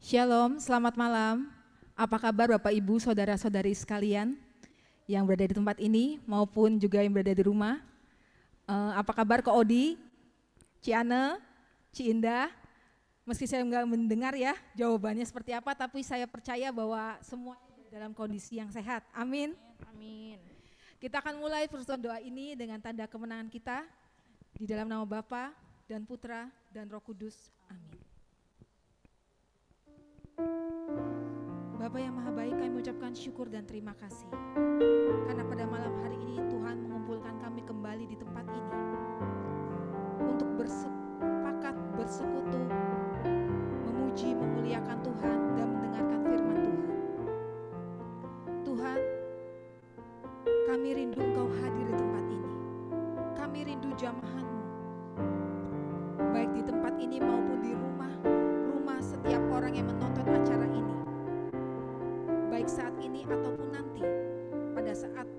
Shalom, selamat malam. Apa kabar Bapak Ibu, Saudara-saudari sekalian yang berada di tempat ini maupun juga yang berada di rumah? Apa kabar Ko Odi, Ciane, Ci Indah? Meski saya enggak mendengar ya jawabannya seperti apa, tapi saya percaya bahwa semua dalam kondisi yang sehat. Amin. Amin. Kita akan mulai persekutuan doa ini dengan tanda kemenangan kita di dalam nama Bapa dan Putra dan Roh Kudus. Amin. Bapa yang Maha Baik, kami mengucapkan syukur dan terima kasih karena pada malam hari ini Tuhan mengumpulkan kami kembali di tempat ini untuk bersepakat, bersekutu, memuji, memuliakan Tuhan dan mendengarkan firman Tuhan. Tuhan, kami rindu Engkau hadir di tempat ini. Kami rindu jamahan-Mu, baik di tempat ini maupun di rumah setiap orang yang menonton acara ini, baik saat ini ataupun nanti pada saat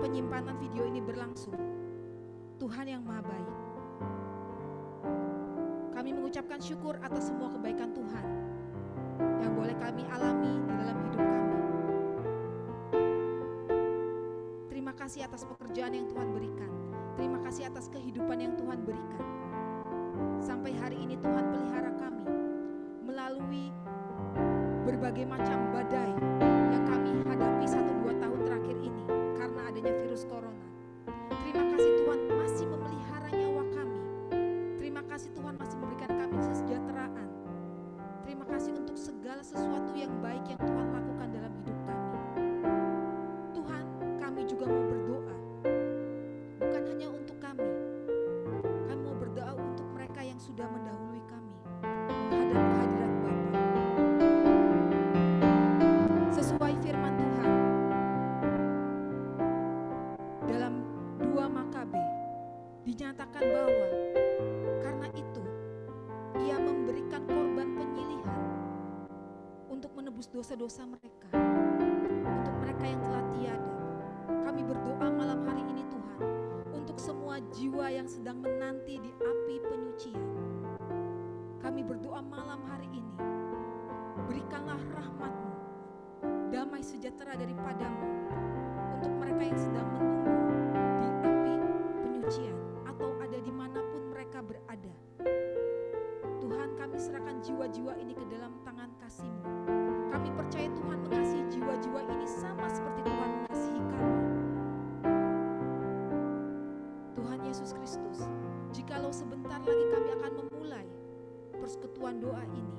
penyimpanan video ini berlangsung. Tuhan yang Maha Baik, kami mengucapkan syukur atas semua kebaikan Tuhan yang boleh kami alami di dalam hidup kami. Terima kasih atas pekerjaan yang Tuhan berikan. Terima kasih atas kehidupan yang Tuhan berikan. Sampai hari ini Tuhan pelihara kami melalui berbagai macam badai yang kami hadapi 1-2 tahun terakhir ini karena adanya virus corona. Terima kasih Tuhan masih memelihara nyawa kami. Terima kasih Tuhan masih memberikan kami kesejahteraan. Terima kasih untuk segala sesuatu yang baik yang Tuhan lakukan dalam hidup kami. Tuhan, kami juga mau berdoa bukan hanya untuk kami. Kami mau berdoa untuk mereka yang sudah mendahului kami menghadap kehadirat Bapa. Sesuai firman Tuhan dalam 2 Makabe dinyatakan bahwa karena itu Ia memberikan korban penyilihan untuk menebus dosa-dosa mereka, untuk mereka yang telah tiada. Kami berdoa malam hari ini Tuhan untuk semua jiwa yang sedang menanti di api penyucian. Kami berdoa malam hari ini, berikanlah rahmat-Mu, damai sejahtera daripadamu untuk mereka yang sedang menunggu di api penyucian atau ada dimanapun mereka berada. Tuhan, kami serahkan jiwa-jiwa ini ke dalam tangan kasih-Mu. Kami percaya Tuhan mengasihi jiwa-jiwa ini sama seperti Tuhan mengasihi kami. Tuhan Yesus Kristus, jikalau sebentar lagi kami akan memulai persekutuan doa ini,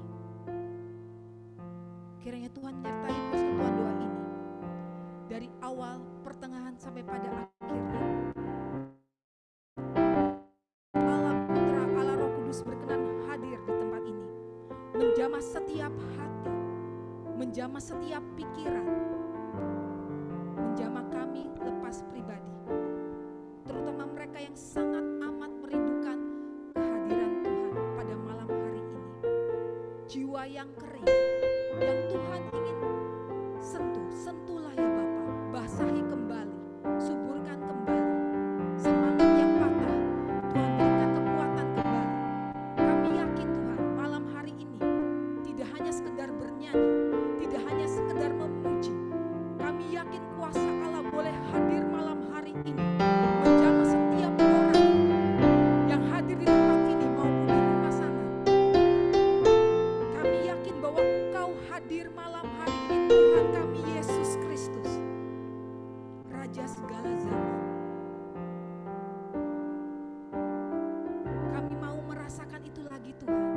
kiranya Tuhan menyertai persekutuan doa ini dari awal, pertengahan sampai pada akhirnya. Allah Putra, Allah Roh Kudus berkenan hadir di tempat ini, menjamah setiap hati, menjamah setiap pikiran, menjamah kami lepas pribadi, terutama mereka yang sangat amat merindukan kehadiran Tuhan pada malam hari ini. Jiwa yang kering, yang Tuhan ingin sentuhlah ya Bapa, basahi kembali, suburkan kembali. Semangat yang patah, Tuhan berikan kekuatan kembali. Kami yakin Tuhan malam hari ini tidak hanya sekedar bernyanyi, tidak hanya sekedar memuji. Kami yakin kuasa Allah boleh hadir malam hari ini, menjamah setiap orang yang hadir di tempat ini maupun di rumah sana. Kami yakin bahwa Engkau hadir malam hari ini, Tuhan kami Yesus Kristus, Raja segala zaman. Kami mau merasakan itu lagi Tuhan.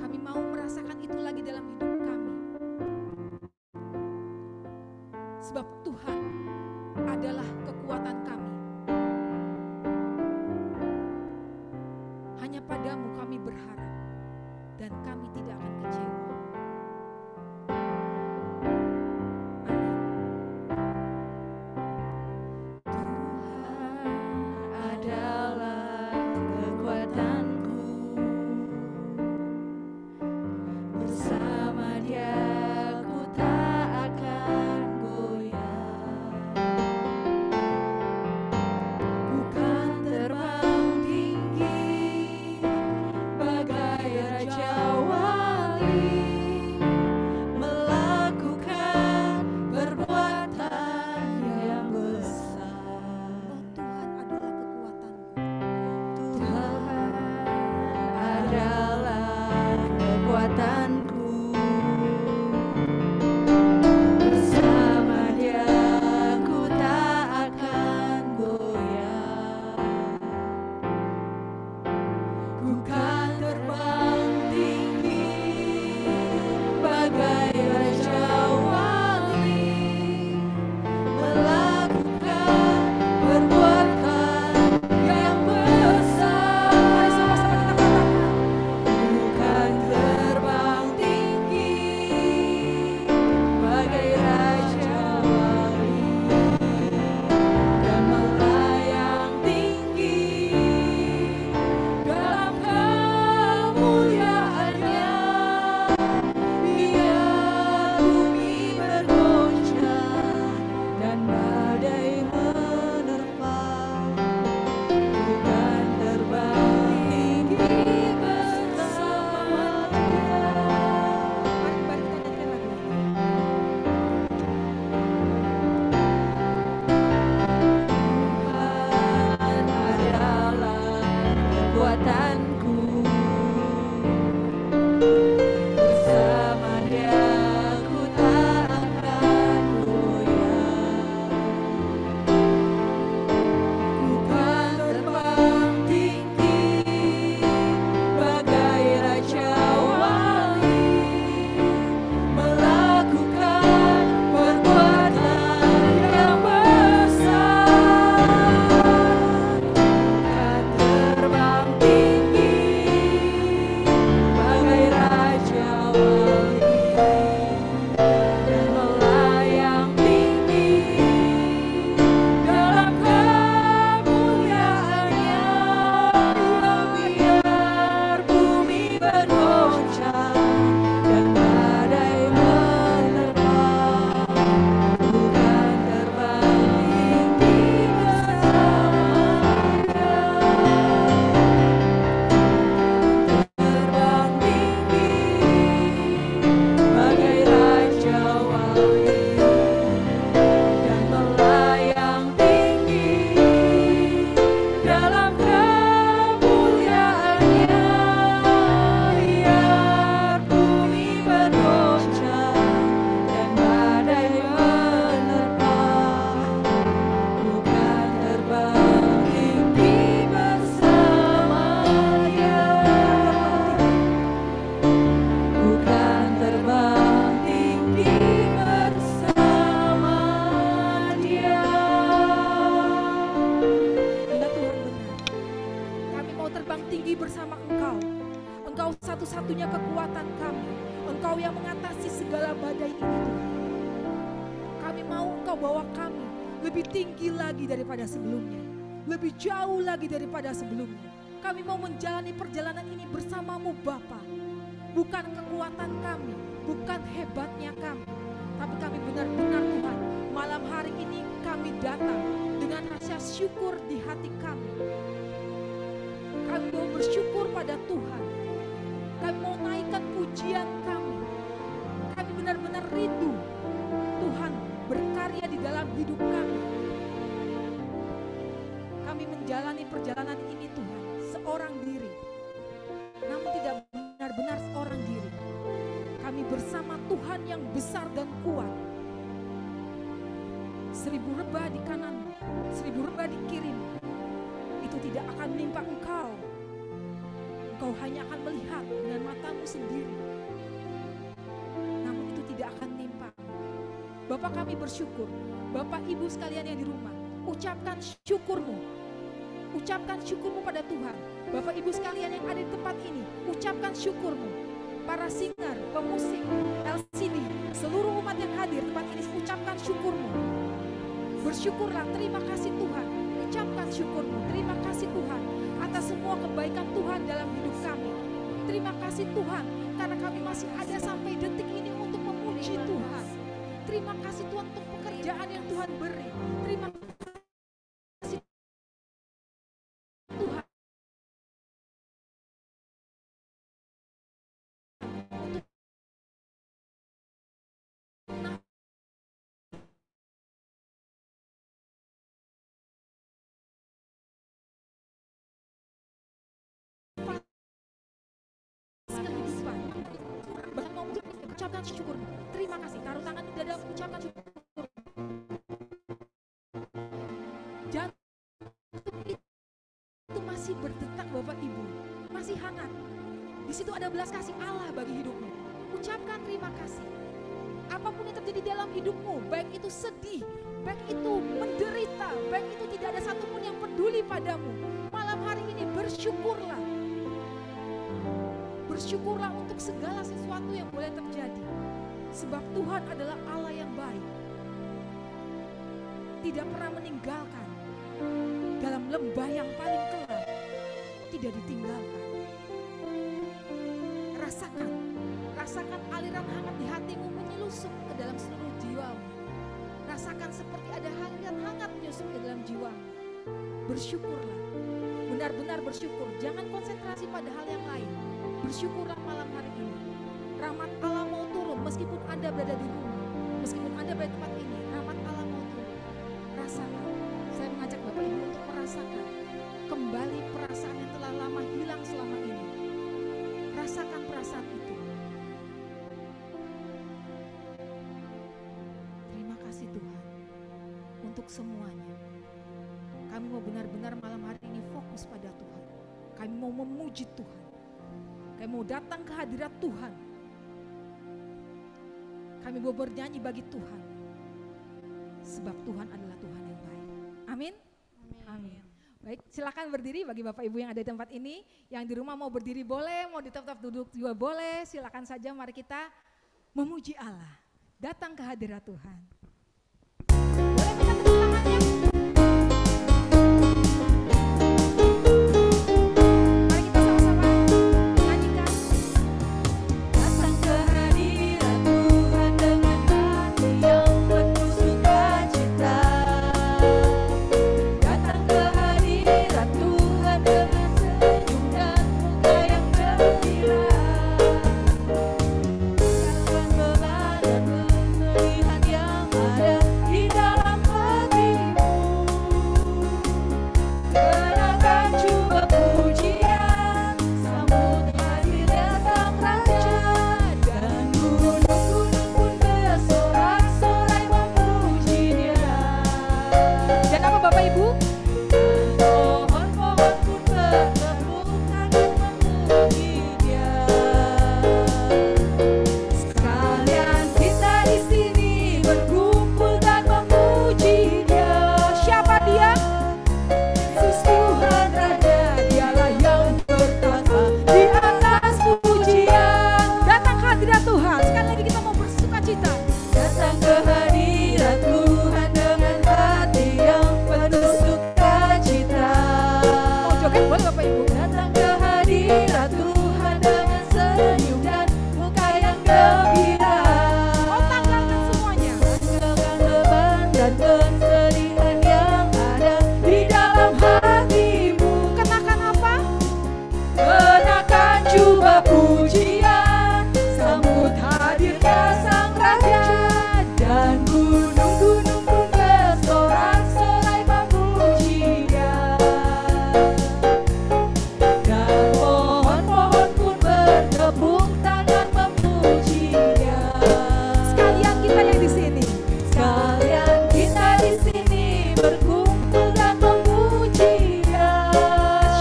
Kami mau merasakan itu lagi dalam hidup kami. Sebab Tuhan adalah kekuatan kami. Hanya padamu kami berharap dan kami tidak akan kecewa. Adalah kekuatanku, bersama Dia ku tak akan goyah. kemuliaan-Nya, biar bumi bergoncang dan badai menerpa. Bukan terbang tinggi bersama Dia. Mari kita nyanyikan satu-satunya kekuatan kami. Engkau yang mengatasi segala badai ini Tuhan. Kami mau Engkau bawa kami lebih tinggi lagi daripada sebelumnya, lebih jauh lagi daripada sebelumnya. Kami mau menjalani perjalanan ini bersamamu Bapa. Bukan kekuatan kami, bukan hebatnya kami, tapi kami benar-benar Tuhan, malam hari ini kami datang dengan rasa syukur di hati kami. Kami mau bersyukur pada Tuhan. Kami mau naikkan pujian kami. Kami benar-benar rindu Tuhan berkarya di dalam hidup kami. Kami menjalani perjalanan ini Tuhan seorang diri, namun tidak benar-benar seorang diri. Kami bersama Tuhan yang besar dan kuat. 1000 rebah di kananmu, 1000 rebah di kirimu, itu tidak akan menimpa engkau. Engkau hanya akan melihat dengan matamu sendiri, namun itu tidak akan menimpa. Bapak, kami bersyukur. Bapak Ibu sekalian yang di rumah, ucapkan syukurmu. Ucapkan syukurmu pada Tuhan. Bapak Ibu sekalian yang ada di tempat ini, ucapkan syukurmu. Para singer, pemusik, LCD, seluruh umat yang hadir di tempat ini, ucapkan syukurmu. Bersyukurlah, terima kasih Tuhan. Ucapkan syukurmu, terima kasih Tuhan atas semua kebaikan Tuhan dalam hidup kami. Terima kasih Tuhan karena kami masih ada sampai detik ini untuk memuji Tuhan. Terima kasih Tuhan untuk pekerjaan yang Tuhan beri. Terima kasih Tuhan untuk kehidupan. Bahkan mau ucapkan syukurmu. Terima kasih. Taruh tangan di dada, ucapkan syukur. Jantung itu masih berdetak Bapak Ibu, masih hangat. Di situ ada belas kasih Allah bagi hidupmu. Ucapkan terima kasih. Apapun yang terjadi dalam hidupmu, baik itu sedih, baik itu menderita, baik itu tidak ada satupun yang peduli padamu, malam hari ini bersyukurlah. Bersyukurlah untuk segala sesuatu yang boleh terjadi. Sebab Tuhan adalah Allah yang baik. Tidak pernah meninggalkan. Dalam lembah yang paling gelap, tidak ditinggalkan. Rasakan aliran hangat di hatimu menyelusup ke dalam seluruh jiwamu. Rasakan seperti ada aliran hangat menyusup ke dalam jiwamu. Bersyukurlah, benar-benar bersyukur. Jangan konsentrasi pada hal yang lain. Bersyukurlah malam hari ini. Rahmat Allah mau turun meskipun Anda berada di rumah, meskipun Anda berada di tempat ini. Rahmat Allah mau turun. Rasakan. Saya mengajak Bapak Ibu untuk merasakan kembali perasaan yang telah lama hilang selama ini. Rasakan perasaan itu. Terima kasih Tuhan untuk semuanya. Kami mau benar-benar malam hari ini fokus pada Tuhan. Kami mau memuji Tuhan. Kami mau datang ke hadirat Tuhan. Kami mau bernyanyi bagi Tuhan. Sebab Tuhan adalah Tuhan yang baik. Amin. Amin. Baik, silakan berdiri bagi Bapak Ibu yang ada di tempat ini. Yang di rumah mau berdiri boleh, mau tetap duduk juga boleh. Silakan saja, mari kita memuji Allah. Datang ke hadirat Tuhan. Boleh minta tepuk tangannya? Mari kita sama-sama nyanyikan. Datang ke hadirat Tuhan dengan hati yang penuh sukacita. Datang ke hadirat Tuhan dengan senyum dan muka yang gembira. Tinggalkan beban dan kesedihan yang ada di dalam hatimu. Kenakan jubah pujian, sambut hadirnya Sang Raja. Dan gunung-gunung pun bersorak-sorai memuji Dia. Dan apa Bapak Ibu? Pohon-pohon pun bertepuk tangan memuji Dia. Sekalian kita di sini berkumpul dan memuji Dia. Siapa dia? Yesus Tuhan Raja, Dialah yang bertata di atas pujian. Datang ke hadirat Tuhan. Sekali lagi kita mau bersuka cita. Datang ke hadirat Tuhan dengan hati yang penuh sukacita. Mau joget boleh Bapak Ibu? Datang ke hadirat Tuhan dengan senyum dan muka yang gembira. Mau tanggalkan semuanya. Tinggalkan beban dan kesedihan yang ada di dalam hatimu. Kenakan apa? Kenakan jubah pujian, sambut hadirnya Sang Raja. Dan gunung-gunung pun bersorak-sorai memuji Dia. Dan pohon-pohon pun bertepuk tangan memuji Dia. Sekalian kita yang di sini. Sekalian kita di sini berkumpul dan memuji Dia.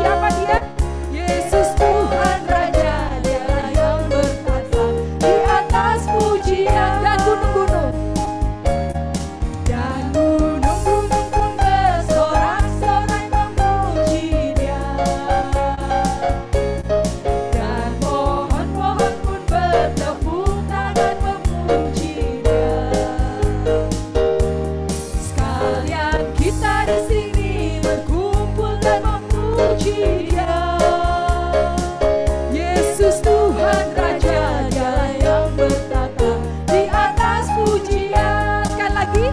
Siapa dia? Yesus Tuhan Raja, Dialah yang bertata di atas pujian. Dan gunung-gunung. Dan gunung-gunung pun bersorak-sorai memuji Dia. Dan pohon-pohon pun bertepuk tangan memuji Dia. Sekalian kita di sini berkumpul dan memuji Dia. Yesus Tuhan Raja, Dialah yang bertata di atas pujian. Sekali lagi.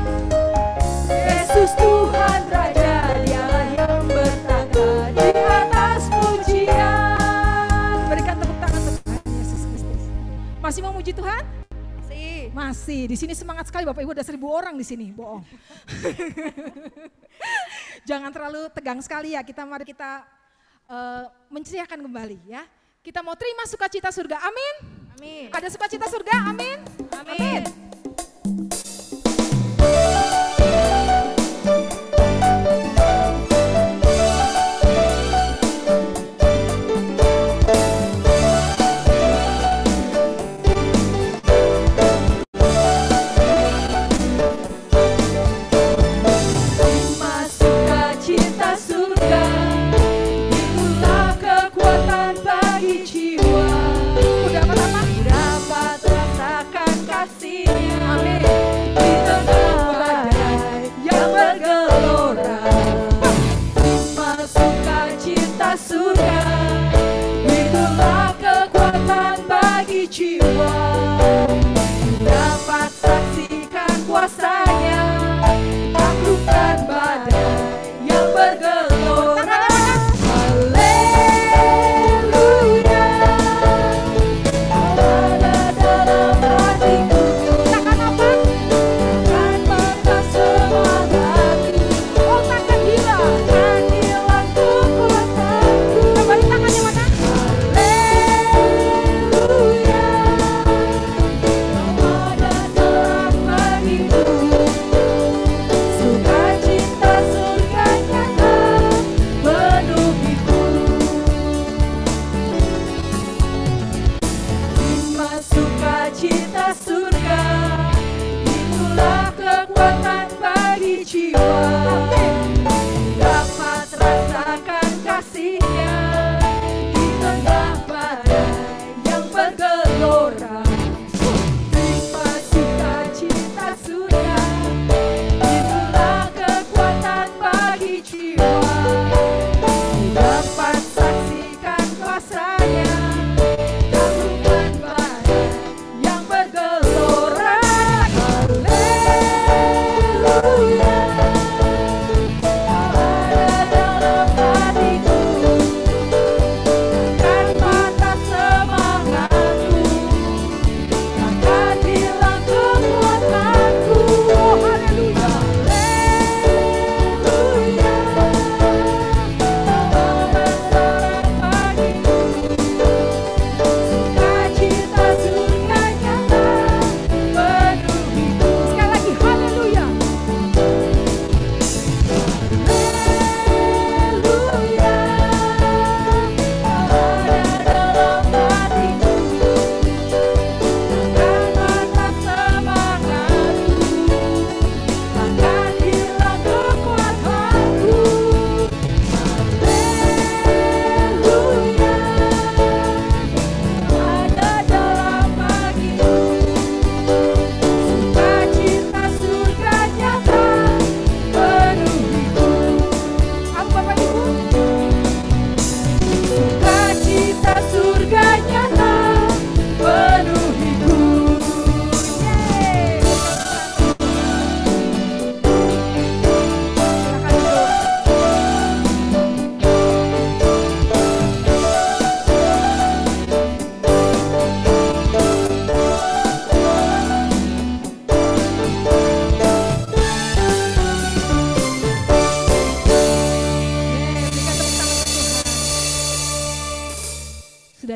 Yesus Tuhan Raja, Dialah yang bertata di atas pujian. Berikan tepuk tangan untuk Tuhan Yesus Kristus. Masih memuji Tuhan? Masih. Masih. Di sini semangat sekali Bapak Ibu, ada 1.000 orang di sini. Bohong. Jangan terlalu tegang sekali ya. Mari kita menceriakan kembali ya. Kita mau terima sukacita surga. Amin. Amin. Ada sukacita surga. Amin. Amin. Terima sukacita surga, itulah kekuatan bagi jiwa. Udah apa-apa? Dapat rasakan kasih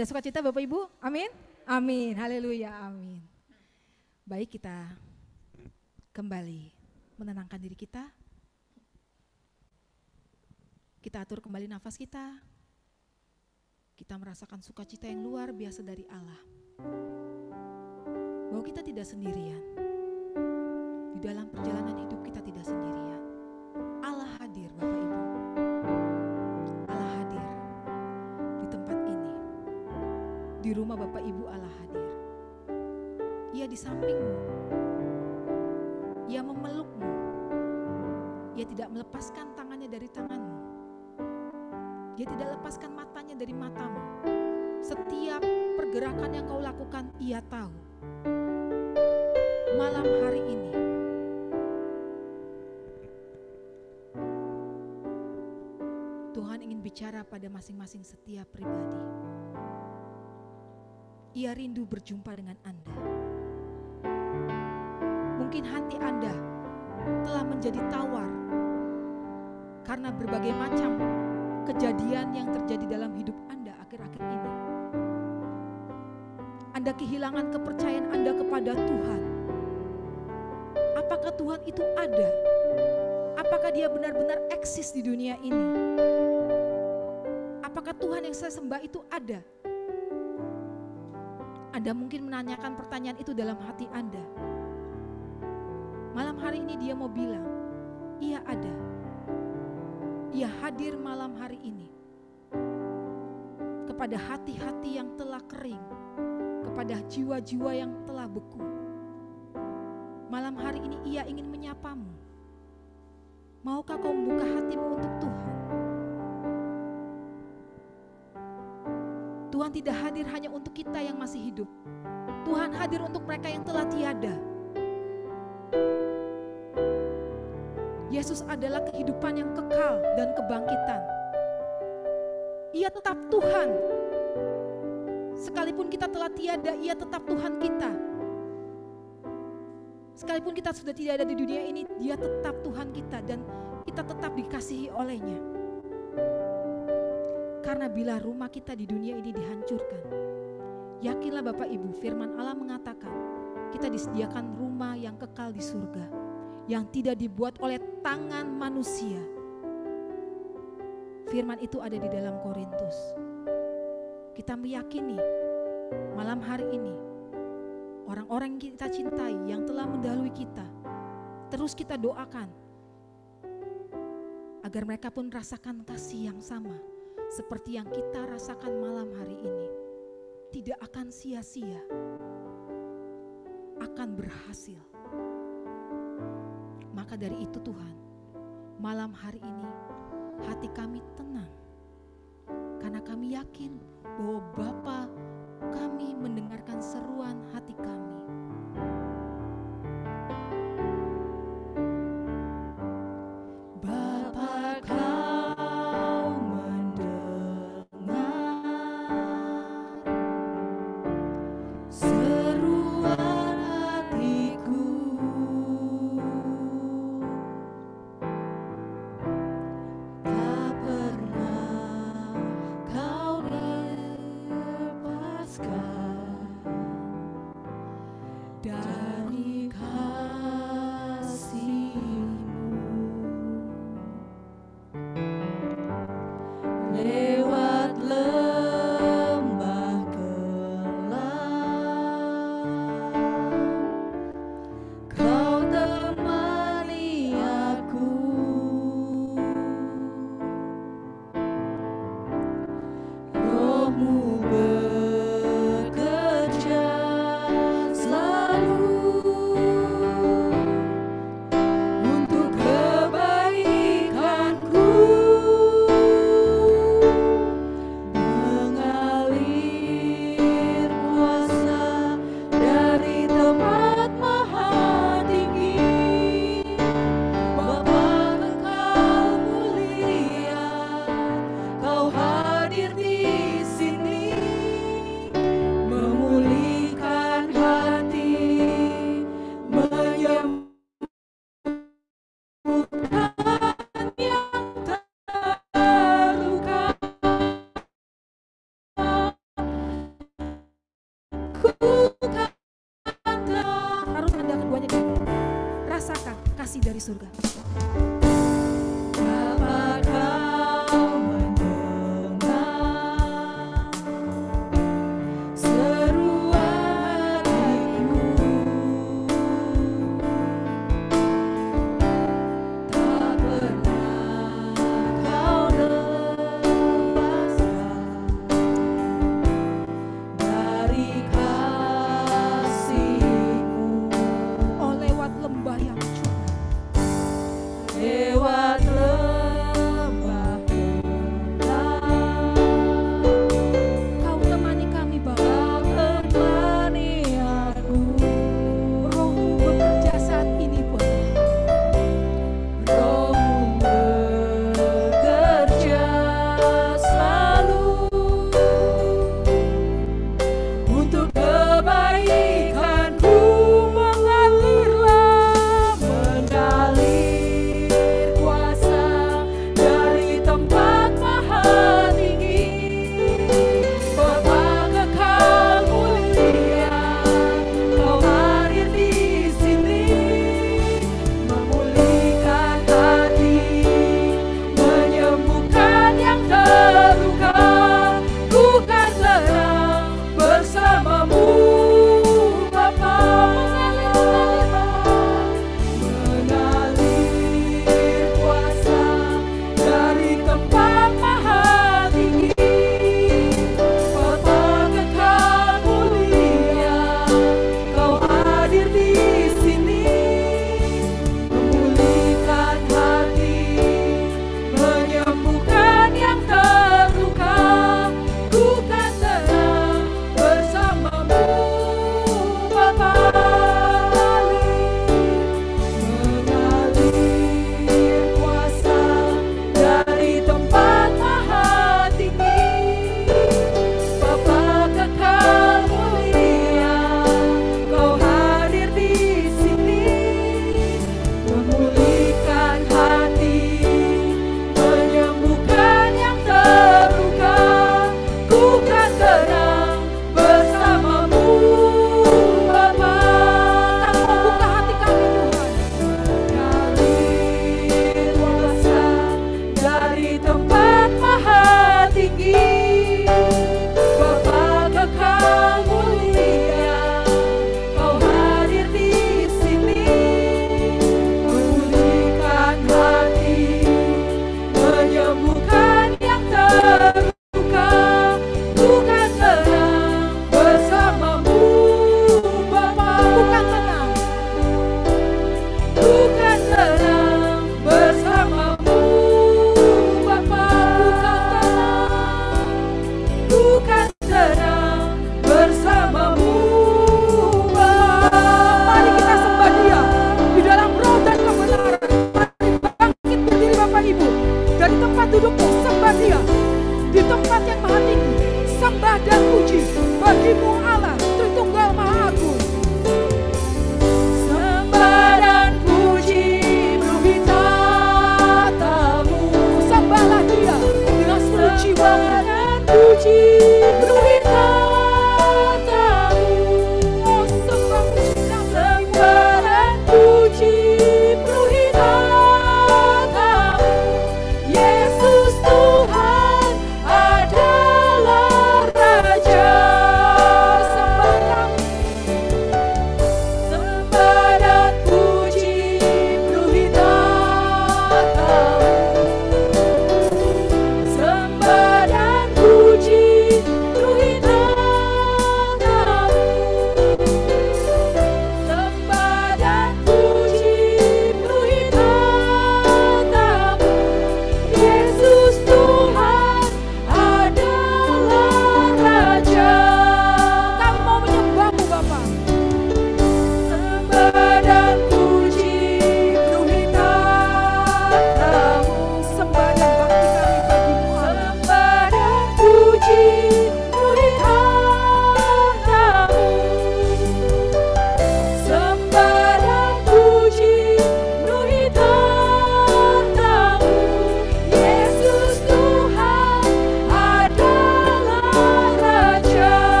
Ada sukacita Bapak Ibu? Amin? Amin, haleluya, amin. Baik, kita kembali menenangkan diri kita. Kita atur kembali nafas kita. Kita merasakan sukacita yang luar biasa dari Allah. Bahwa kita tidak sendirian. Di dalam perjalanan hidup kita tidak sendirian. Allah hadir Bapak Ibu. Allah hadir di tempat ini. Di rumah Bapak Ibu Allah hadir. Ia di sampingmu. Ia memelukmu. Ia tidak melepaskan tangannya dari tanganmu. Dia tidak lepaskan matanya dari matamu. Setiap pergerakan yang kau lakukan, Ia tahu. Malam hari ini, Tuhan ingin bicara pada masing-masing setiap pribadi. Ia rindu berjumpa dengan Anda. Mungkin hati Anda telah menjadi tawar karena berbagai macam kejadian yang terjadi dalam hidup Anda akhir-akhir ini. Anda kehilangan kepercayaan Anda kepada Tuhan. Apakah Tuhan itu ada? Apakah Dia benar-benar eksis di dunia ini? Apakah Tuhan yang saya sembah itu ada? Anda mungkin menanyakan pertanyaan itu dalam hati Anda. Malam hari ini Dia mau bilang, Ia ada. Ia hadir malam hari ini kepada hati-hati yang telah kering, kepada jiwa-jiwa yang telah beku. Malam hari ini Ia ingin menyapamu. Maukah kau membuka hatimu untuk Tuhan? Tuhan tidak hadir hanya untuk kita yang masih hidup. Tuhan hadir untuk mereka yang telah tiada. Yesus adalah kehidupan yang kekal dan kebangkitan. Ia tetap Tuhan. Sekalipun kita telah tiada, Ia tetap Tuhan kita. Sekalipun kita sudah tidak ada di dunia ini, Dia tetap Tuhan kita dan kita tetap dikasihi oleh-Nya. Karena bila rumah kita di dunia ini dihancurkan, yakinlah Bapak Ibu, firman Allah mengatakan, kita disediakan rumah yang kekal di surga, yang tidak dibuat oleh tangan manusia. Firman itu ada di dalam Korintus. Kita meyakini malam hari ini orang-orang yang kita cintai, yang telah mendahului kita, terus kita doakan agar mereka pun rasakan kasih yang sama seperti yang kita rasakan malam hari ini. Tidak akan sia-sia, akan berhasil. Maka dari itu Tuhan, malam hari ini hati kami tenang. Karena kami yakin bahwa Bapa kami mendengarkan seruan hati kami. Bapa, Kau mendengar seruan hatiku. Tak pernah Kau lepaskan surga. Dapat kau mendengar seruan hatiku, tak pernah kau lepaskan dari kasih-Mu. Oh, lewat lembah yang curam,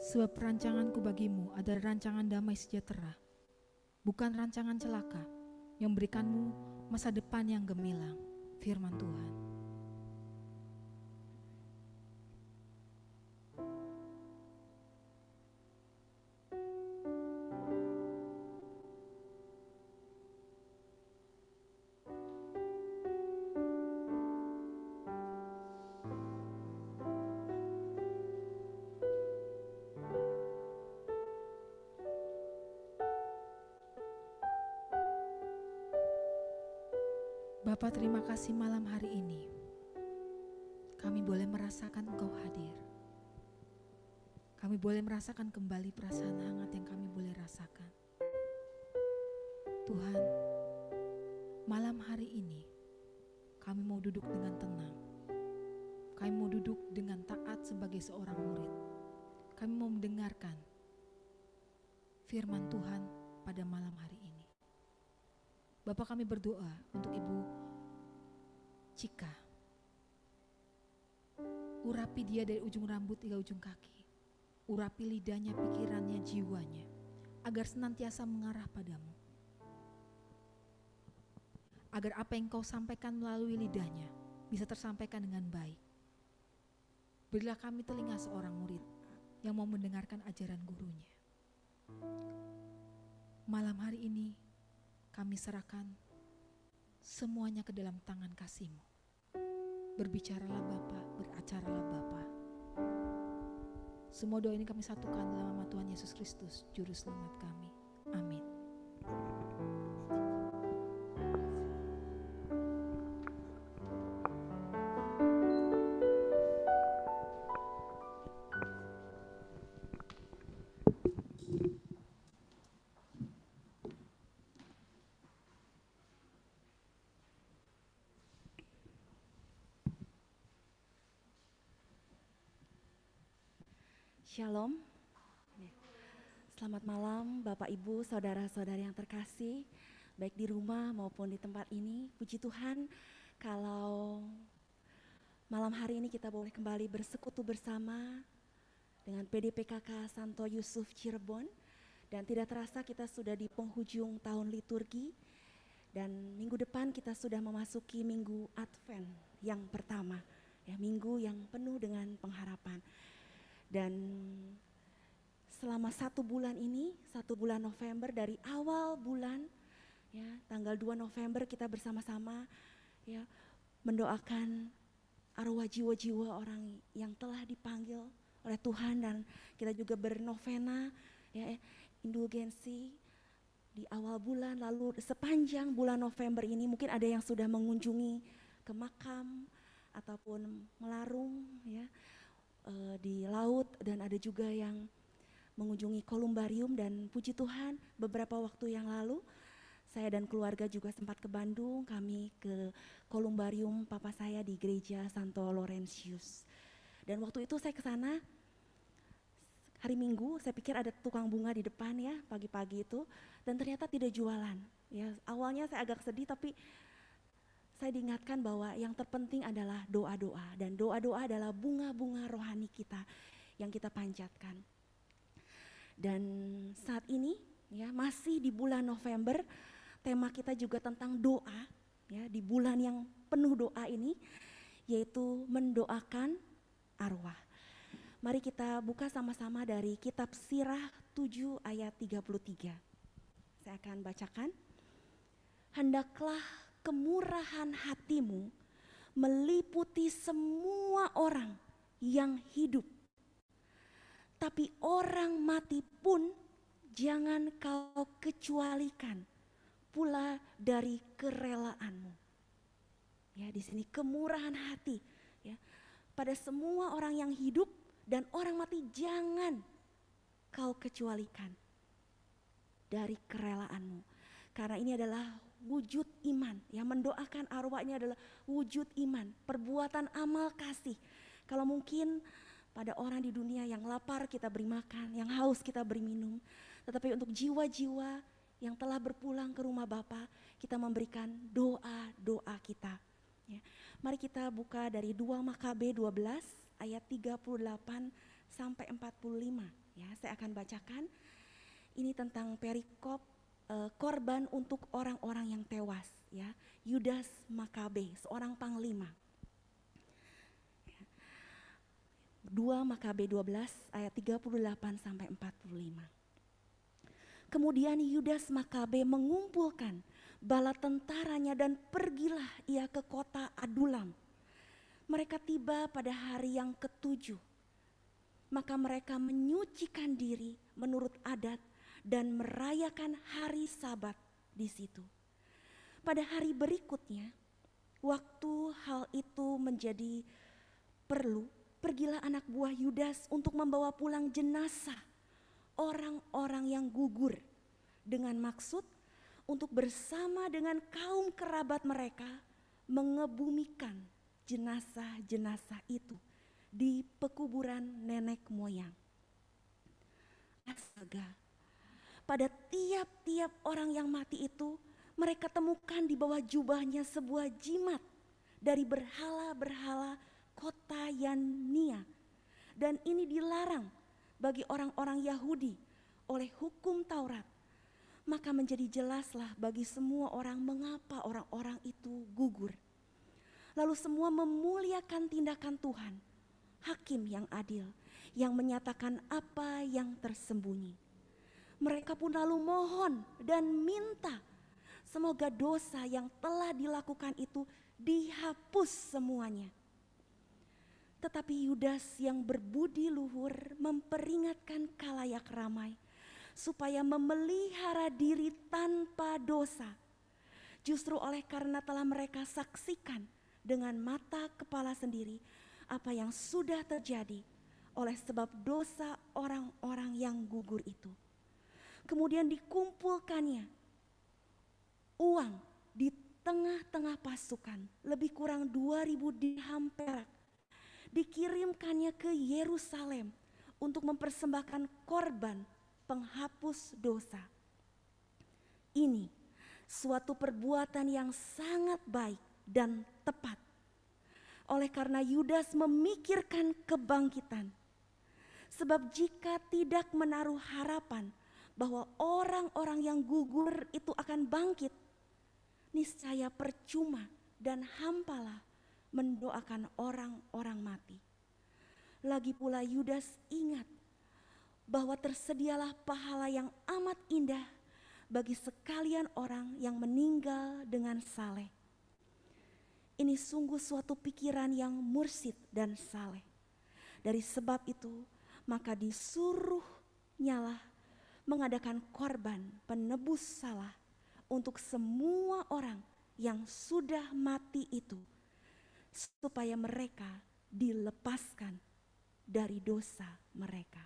Sebab rancanganku bagimu adalah rancangan damai sejahtera, bukan rancangan celaka, yang memberikanmu masa depan yang gemilang. Firman Tuhan. Bapa, terima kasih malam hari ini kami boleh merasakan Engkau hadir. Kami boleh merasakan kembali perasaan hangat yang kami boleh rasakan. Tuhan, malam hari ini kami mau duduk dengan tenang. Kami mau duduk dengan taat sebagai seorang murid. Kami mau mendengarkan firman Tuhan pada malam hari ini. Bapak, kami berdoa untuk Ibu Cika. Urapi dia dari ujung rambut hingga ujung kaki. Urapi lidahnya, pikirannya, jiwanya, agar senantiasa mengarah padamu. Agar apa yang kau sampaikan melalui lidahnya bisa tersampaikan dengan baik. Berilah kami telinga seorang murid yang mau mendengarkan ajaran gurunya. Malam hari ini kami serahkan semuanya ke dalam tangan kasih-Mu. Berbicaralah Bapa, beracaralah Bapa. Semua doa ini kami satukan dalam nama Tuhan Yesus Kristus, Juru Selamat kami. Amin. Shalom. Selamat malam Bapak Ibu, saudara-saudari yang terkasih, baik di rumah maupun di tempat ini. Puji Tuhan kalau malam hari ini kita boleh kembali bersekutu bersama dengan PDPKK Santo Yusuf Cirebon. Dan tidak terasa kita sudah di penghujung tahun liturgi. Dan minggu depan kita sudah memasuki minggu Advent yang pertama, ya, minggu yang penuh dengan pengharapan. Dan selama 1 bulan ini, 1 bulan November, dari awal bulan, ya, tanggal 2 November kita bersama-sama, ya, mendoakan arwah jiwa-jiwa orang yang telah dipanggil oleh Tuhan, dan kita juga bernovena, ya, indulgensi di awal bulan. Lalu sepanjang bulan November ini mungkin ada yang sudah mengunjungi ke makam ataupun melarung, ya, di laut, dan ada juga yang mengunjungi kolumbarium. Dan puji Tuhan beberapa waktu yang lalu saya dan keluarga juga sempat ke Bandung. Kami ke kolumbarium papa saya di gereja Santo Laurentius. Dan waktu itu saya ke sana hari Minggu, saya pikir ada tukang bunga di depan, ya, pagi-pagi itu, dan ternyata tidak jualan. Ya, awalnya saya agak sedih, tapi saya diingatkan bahwa yang terpenting adalah doa-doa, dan doa-doa adalah bunga-bunga rohani kita yang kita panjatkan. Dan saat ini, ya, masih di bulan November, tema kita juga tentang doa, ya, di bulan yang penuh doa ini, yaitu mendoakan arwah. Mari kita buka sama-sama dari kitab Sirah 7 ayat 33. Saya akan bacakan. Hendaklah kemurahan hatimu meliputi semua orang yang hidup, tapi orang mati pun jangan kau kecualikan pula dari kerelaanmu. Ya, di sini kemurahan hati, ya, pada semua orang yang hidup dan orang mati jangan kau kecualikan dari kerelaanmu. Karena ini adalah wujud iman, ya, mendoakan arwahnya adalah wujud iman, perbuatan amal kasih. Kalau mungkin pada orang di dunia yang lapar kita beri makan, yang haus kita beri minum, tetapi untuk jiwa-jiwa yang telah berpulang ke rumah Bapa, kita memberikan doa-doa kita. Ya. Mari kita buka dari 2 Makabe 12 ayat 38 sampai 45 ya. Saya akan bacakan. Ini tentang perikop korban untuk orang-orang yang tewas ya. Yudas Makabe, seorang panglima. 2 Makabe 12 ayat 38 sampai 45. Kemudian Yudas Makabe mengumpulkan bala tentaranya dan pergilah ia ke kota Adulam. Mereka tiba pada hari yang ke-7. Maka mereka menyucikan diri menurut adat dan merayakan hari Sabat di situ. Pada hari berikutnya, waktu hal itu menjadi perlu, pergilah anak buah Yudas untuk membawa pulang jenazah orang-orang yang gugur dengan maksud untuk bersama dengan kaum kerabat mereka mengebumikan jenazah-jenazah itu di pekuburan nenek moyang. Astaga, pada tiap-tiap orang yang mati itu mereka temukan di bawah jubahnya sebuah jimat dari berhala-berhala kota Yania. Dan ini dilarang bagi orang-orang Yahudi oleh hukum Taurat. Maka menjadi jelaslah bagi semua orang mengapa orang-orang itu gugur. Lalu semua memuliakan tindakan Tuhan, hakim yang adil, yang menyatakan apa yang tersembunyi. Mereka pun lalu mohon dan minta semoga dosa yang telah dilakukan itu dihapus semuanya. Tetapi Yudas yang berbudi luhur memperingatkan khalayak ramai supaya memelihara diri tanpa dosa. Justru oleh karena telah mereka saksikan dengan mata kepala sendiri apa yang sudah terjadi oleh sebab dosa orang-orang yang gugur itu. Kemudian dikumpulkannya uang di tengah-tengah pasukan, lebih kurang 2.000 dirham perak. Dikirimkannya ke Yerusalem untuk mempersembahkan korban penghapus dosa. Ini suatu perbuatan yang sangat baik dan tepat. Oleh karena Yudas memikirkan kebangkitan. Sebab jika tidak menaruh harapan bahwa orang-orang yang gugur itu akan bangkit, niscaya percuma dan hampalah mendoakan orang-orang mati. Lagi pula Yudas ingat bahwa tersedialah pahala yang amat indah bagi sekalian orang yang meninggal dengan saleh. Ini sungguh suatu pikiran yang mursyid dan saleh. Dari sebab itu, maka disuruhnyalah mengadakan korban penebus salah untuk semua orang yang sudah mati itu, supaya mereka dilepaskan dari dosa mereka.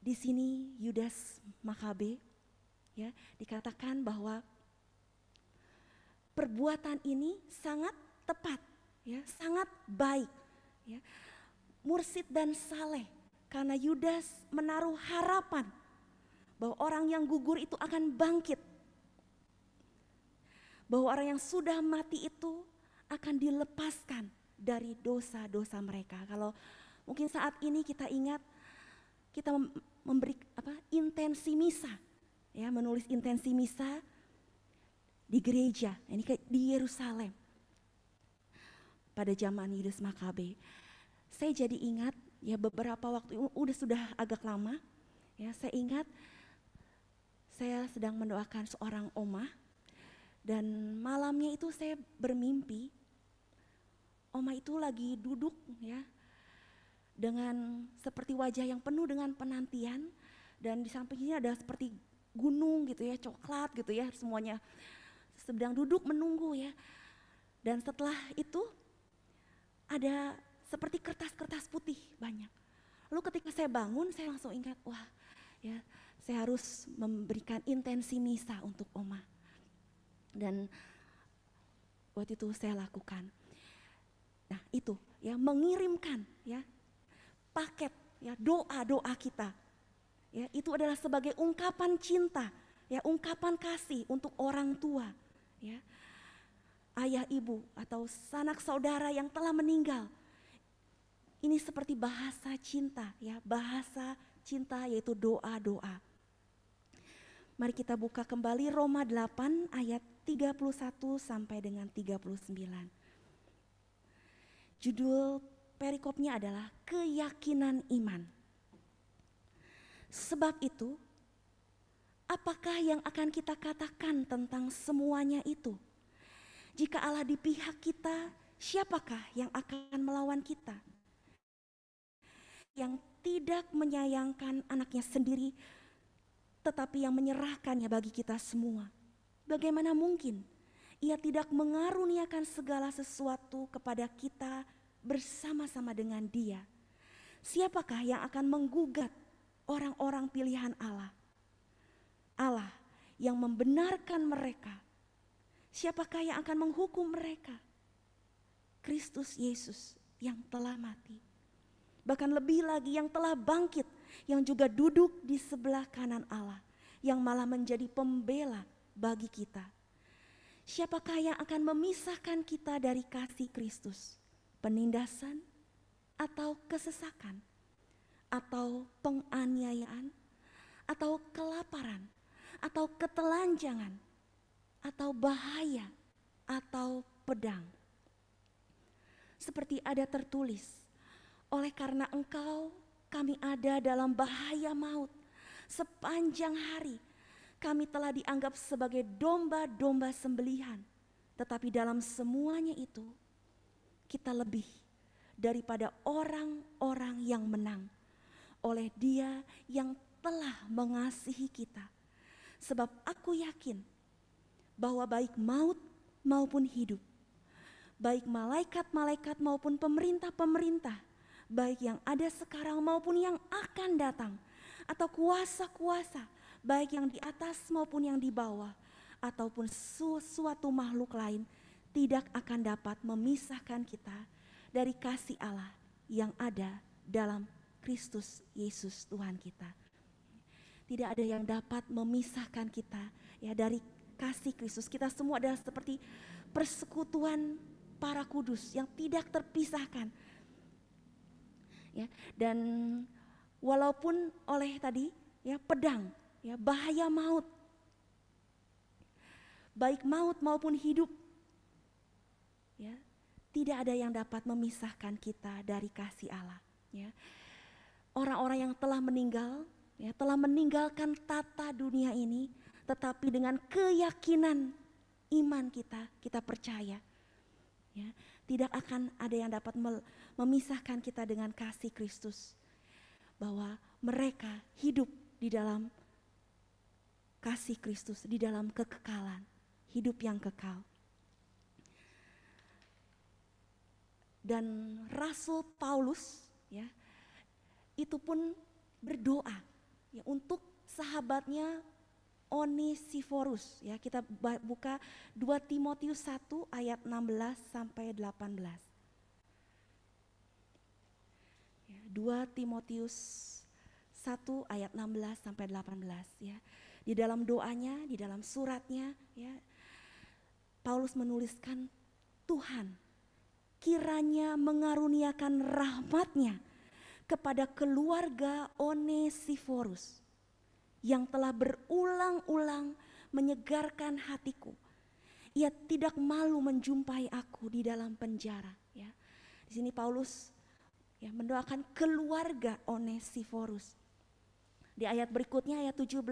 Di sini Yudas Makabe ya dikatakan bahwa perbuatan ini sangat tepat, ya, sangat baik, ya, mursyid dan saleh, karena Yudas menaruh harapan bahwa orang yang gugur itu akan bangkit, bahwa orang yang sudah mati itu akan dilepaskan dari dosa-dosa mereka. Kalau mungkin saat ini kita ingat, kita memberi intensi misa, ya, menulis intensi misa di gereja, ini di Yerusalem pada zaman Yudas Makabe. Saya jadi ingat, ya, beberapa waktu sudah agak lama, ya, saya ingat saya sedang mendoakan seorang omah dan malamnya itu saya bermimpi omah itu lagi duduk, ya, dengan seperti wajah yang penuh dengan penantian, dan di sampingnya ada seperti gunung gitu, ya, coklat gitu, ya, semuanya sedang duduk menunggu, ya. Dan setelah itu ada seperti kertas-kertas putih banyak. Lalu ketika saya bangun, saya langsung ingat, wah, ya, saya harus memberikan intensi misa untuk omah. Dan waktu itu saya lakukan. Nah, itu, ya, mengirimkan, ya, paket, ya, doa-doa kita. Ya, itu adalah sebagai ungkapan cinta, ya, ungkapan kasih untuk orang tua, ya. Ayah ibu atau sanak saudara yang telah meninggal, ini seperti bahasa cinta ya, bahasa cinta yaitu doa-doa. Mari kita buka kembali Roma 8 ayat 31 sampai dengan 39. Judul perikopnya adalah keyakinan iman. Sebab itu, apakah yang akan kita katakan tentang semuanya itu? Jika Allah di pihak kita, siapakah yang akan melawan kita? Yang tidak menyayangkan anaknya sendiri, tetapi yang menyerahkannya bagi kita semua. Bagaimana mungkin Ia tidak mengaruniakan segala sesuatu kepada kita bersama-sama dengan Dia? Siapakah yang akan menggugat orang-orang pilihan Allah? Allah yang membenarkan mereka. Siapakah yang akan menghukum mereka? Kristus Yesus yang telah mati. Bahkan lebih lagi yang telah bangkit, yang juga duduk di sebelah kanan Allah, yang malah menjadi pembela bagi kita. Siapakah yang akan memisahkan kita dari kasih Kristus? Penindasan atau kesesakan? Atau penganiayaan? Atau kelaparan? Atau ketelanjangan? Atau bahaya? Atau pedang? Seperti ada tertulis, oleh karena Engkau kami ada dalam bahaya maut. Sepanjang hari kami telah dianggap sebagai domba-domba sembelihan. Tetapi dalam semuanya itu kita lebih daripada orang-orang yang menang oleh Dia yang telah mengasihi kita. Sebab aku yakin bahwa baik maut maupun hidup, baik malaikat-malaikat maupun pemerintah-pemerintah, baik yang ada sekarang maupun yang akan datang, atau kuasa-kuasa, baik yang di atas maupun yang di bawah, ataupun suatu makhluk lain, tidak akan dapat memisahkan kita dari kasih Allah yang ada dalam Kristus Yesus Tuhan kita. Tidak ada yang dapat memisahkan kita ya dari kasih Kristus. Kita semua adalah seperti persekutuan para kudus yang tidak terpisahkan. Ya, dan walaupun oleh tadi ya pedang, ya bahaya maut, baik maut maupun hidup, ya tidak ada yang dapat memisahkan kita dari kasih Allah. Ya, orang-orang yang telah meninggal, ya telah meninggalkan tata dunia ini, tetapi dengan keyakinan iman kita percaya, ya tidak akan ada yang dapat memisahkan kita dengan kasih Kristus. Bahwa mereka hidup di dalam kasih Kristus, di dalam kekekalan, hidup yang kekal. Dan Rasul Paulus ya itu pun berdoa ya untuk sahabatnya Onesiforus ya. Kita buka 2 Timotius 1 ayat 16 sampai 18. Ya, 2 Timotius 1 ayat 16 sampai 18 ya. Di dalam doanya, di dalam suratnya ya, Paulus menuliskan, Tuhan kiranya mengaruniakan rahmat-Nya kepada keluarga Onesiforus yang telah berulang-ulang menyegarkan hatiku. Ia tidak malu menjumpai aku di dalam penjara. Ya, di sini Paulus ya mendoakan keluarga Onesiforus. Di ayat berikutnya ayat 17,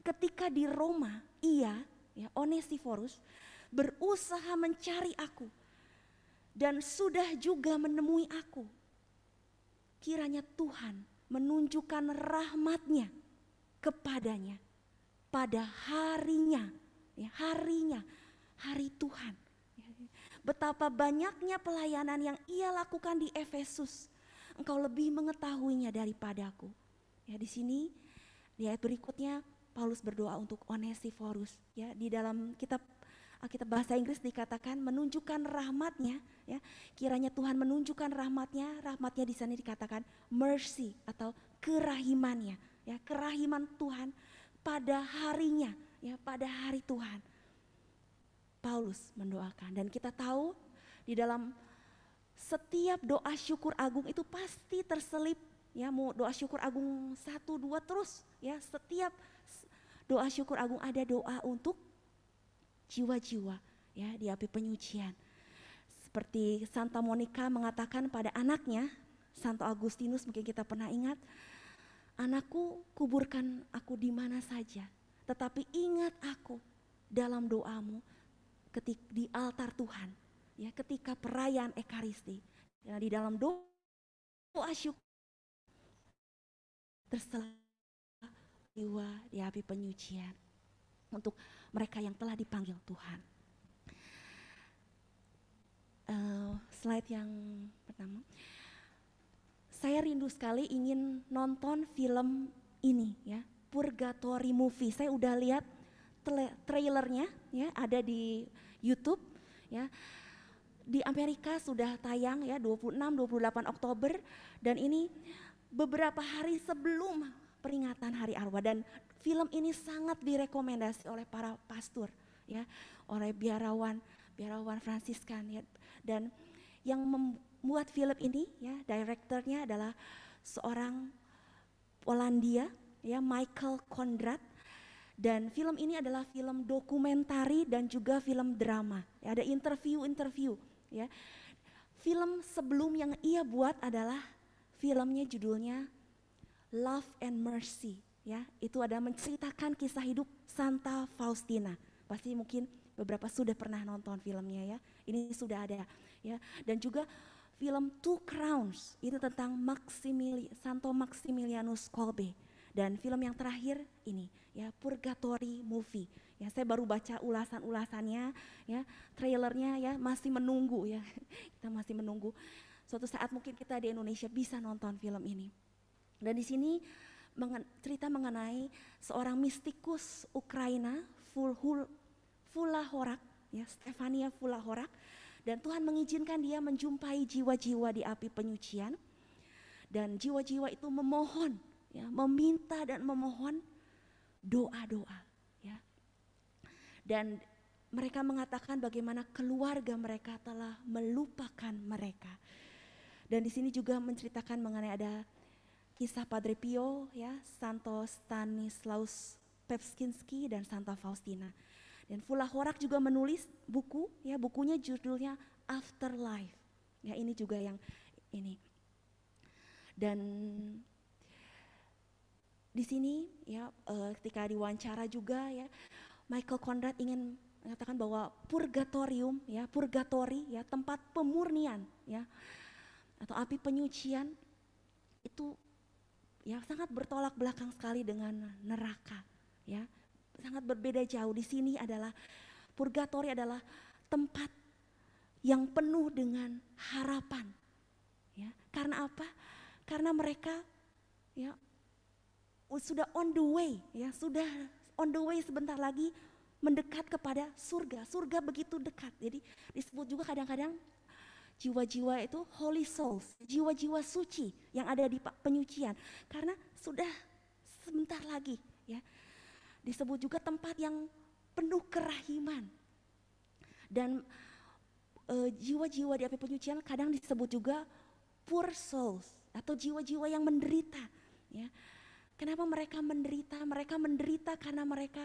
ketika di Roma ia ya Onesiforus berusaha mencari aku dan sudah juga menemui aku. Kiranya Tuhan menunjukkan rahmat-Nya kepadanya pada harinya, ya, hari Tuhan. Betapa banyaknya pelayanan yang ia lakukan di Efesus, engkau lebih mengetahuinya daripadaku. Ya, di sini di ayat berikutnya Paulus berdoa untuk Onesiforus. Ya, di dalam kitab bahasa Inggris dikatakan menunjukkan rahmat-Nya. Ya, kiranya Tuhan menunjukkan rahmat-Nya. Rahmat-Nya di sana dikatakan mercy atau kerahiman-Nya. Ya, kerahiman Tuhan pada harinya, ya pada hari Tuhan. Paulus mendoakan dan kita tahu di dalam setiap doa syukur agung itu pasti terselip, ya, mau doa syukur agung 1, 2 terus, ya, setiap doa syukur agung ada doa untuk jiwa-jiwa, ya, di api penyucian. Seperti Santa Monica mengatakan pada anaknya, Santo Agustinus, mungkin kita pernah ingat, anakku, kuburkan aku di mana saja, tetapi ingat aku dalam doamu ketika di altar Tuhan, ya, ketika perayaan Ekaristi, ya, di dalam doa syukur terselah jiwa di api penyucian untuk mereka yang telah dipanggil Tuhan. Slide yang pertama. Saya rindu sekali ingin nonton film ini, ya, Purgatory Movie. Saya udah lihat trailernya, ya, ada di YouTube, ya. Di Amerika sudah tayang, ya, 26-28 Oktober, dan ini beberapa hari sebelum peringatan Hari Arwah, dan film ini sangat direkomendasi oleh para pastor, ya, oleh biarawan Fransiskan, ya. Dan yang membuat film ini, ya, direkturnya adalah seorang Polandia, ya, Michael Konrad. Dan film ini adalah film dokumentari dan juga film drama, ya, ada interview, ya. Film sebelum yang ia buat adalah filmnya judulnya Love and Mercy, ya, itu ada menceritakan kisah hidup Santa Faustina. Pasti mungkin beberapa sudah pernah nonton filmnya, ya. Ini sudah ada, ya. Dan juga film Two Crowns itu tentang Santo Maximilianus Kolbe. Dan film yang terakhir ini, ya, Purgatory Movie. Ya, saya baru baca ulasannya, ya, trailernya, ya, masih menunggu, ya. Kita masih menunggu. Suatu saat mungkin kita di Indonesia bisa nonton film ini. Dan di sini cerita mengenai seorang mistikus Ukraina, Fula Horak, ya, Stefania Fula Horak, dan Tuhan mengizinkan dia menjumpai jiwa-jiwa di api penyucian, dan jiwa-jiwa itu memohon, ya, meminta dan memohon doa-doa, ya. Dan mereka mengatakan bagaimana keluarga mereka telah melupakan mereka. Dan di sini juga menceritakan mengenai ada kisah Padre Pio, ya, Santo Stanislaus Pepskinski dan Santa Faustina. Dan Fula Horak juga menulis buku, ya, bukunya judulnya Afterlife. Ya, ini juga yang ini. Dan di sini, ya, ketika diwawancara juga, ya, Michael Konrad ingin mengatakan bahwa purgatorium, ya, purgatori, ya, tempat pemurnian, ya, atau api penyucian itu, ya, sangat bertolak belakang sekali dengan neraka, ya. Sangat berbeda jauh. Di sini adalah purgatori adalah tempat yang penuh dengan harapan, ya. Karena apa? Karena mereka, ya, sudah on the way, ya, sudah on the way sebentar lagi mendekat kepada surga. Surga begitu dekat. Jadi disebut juga kadang-kadang jiwa-jiwa itu holy souls, jiwa-jiwa suci yang ada di penyucian. Karena sudah sebentar lagi, ya. Disebut juga tempat yang penuh kerahiman. Dan jiwa-jiwa di api penyucian kadang disebut juga poor souls atau jiwa-jiwa yang menderita, ya. Kenapa mereka menderita? Mereka menderita karena mereka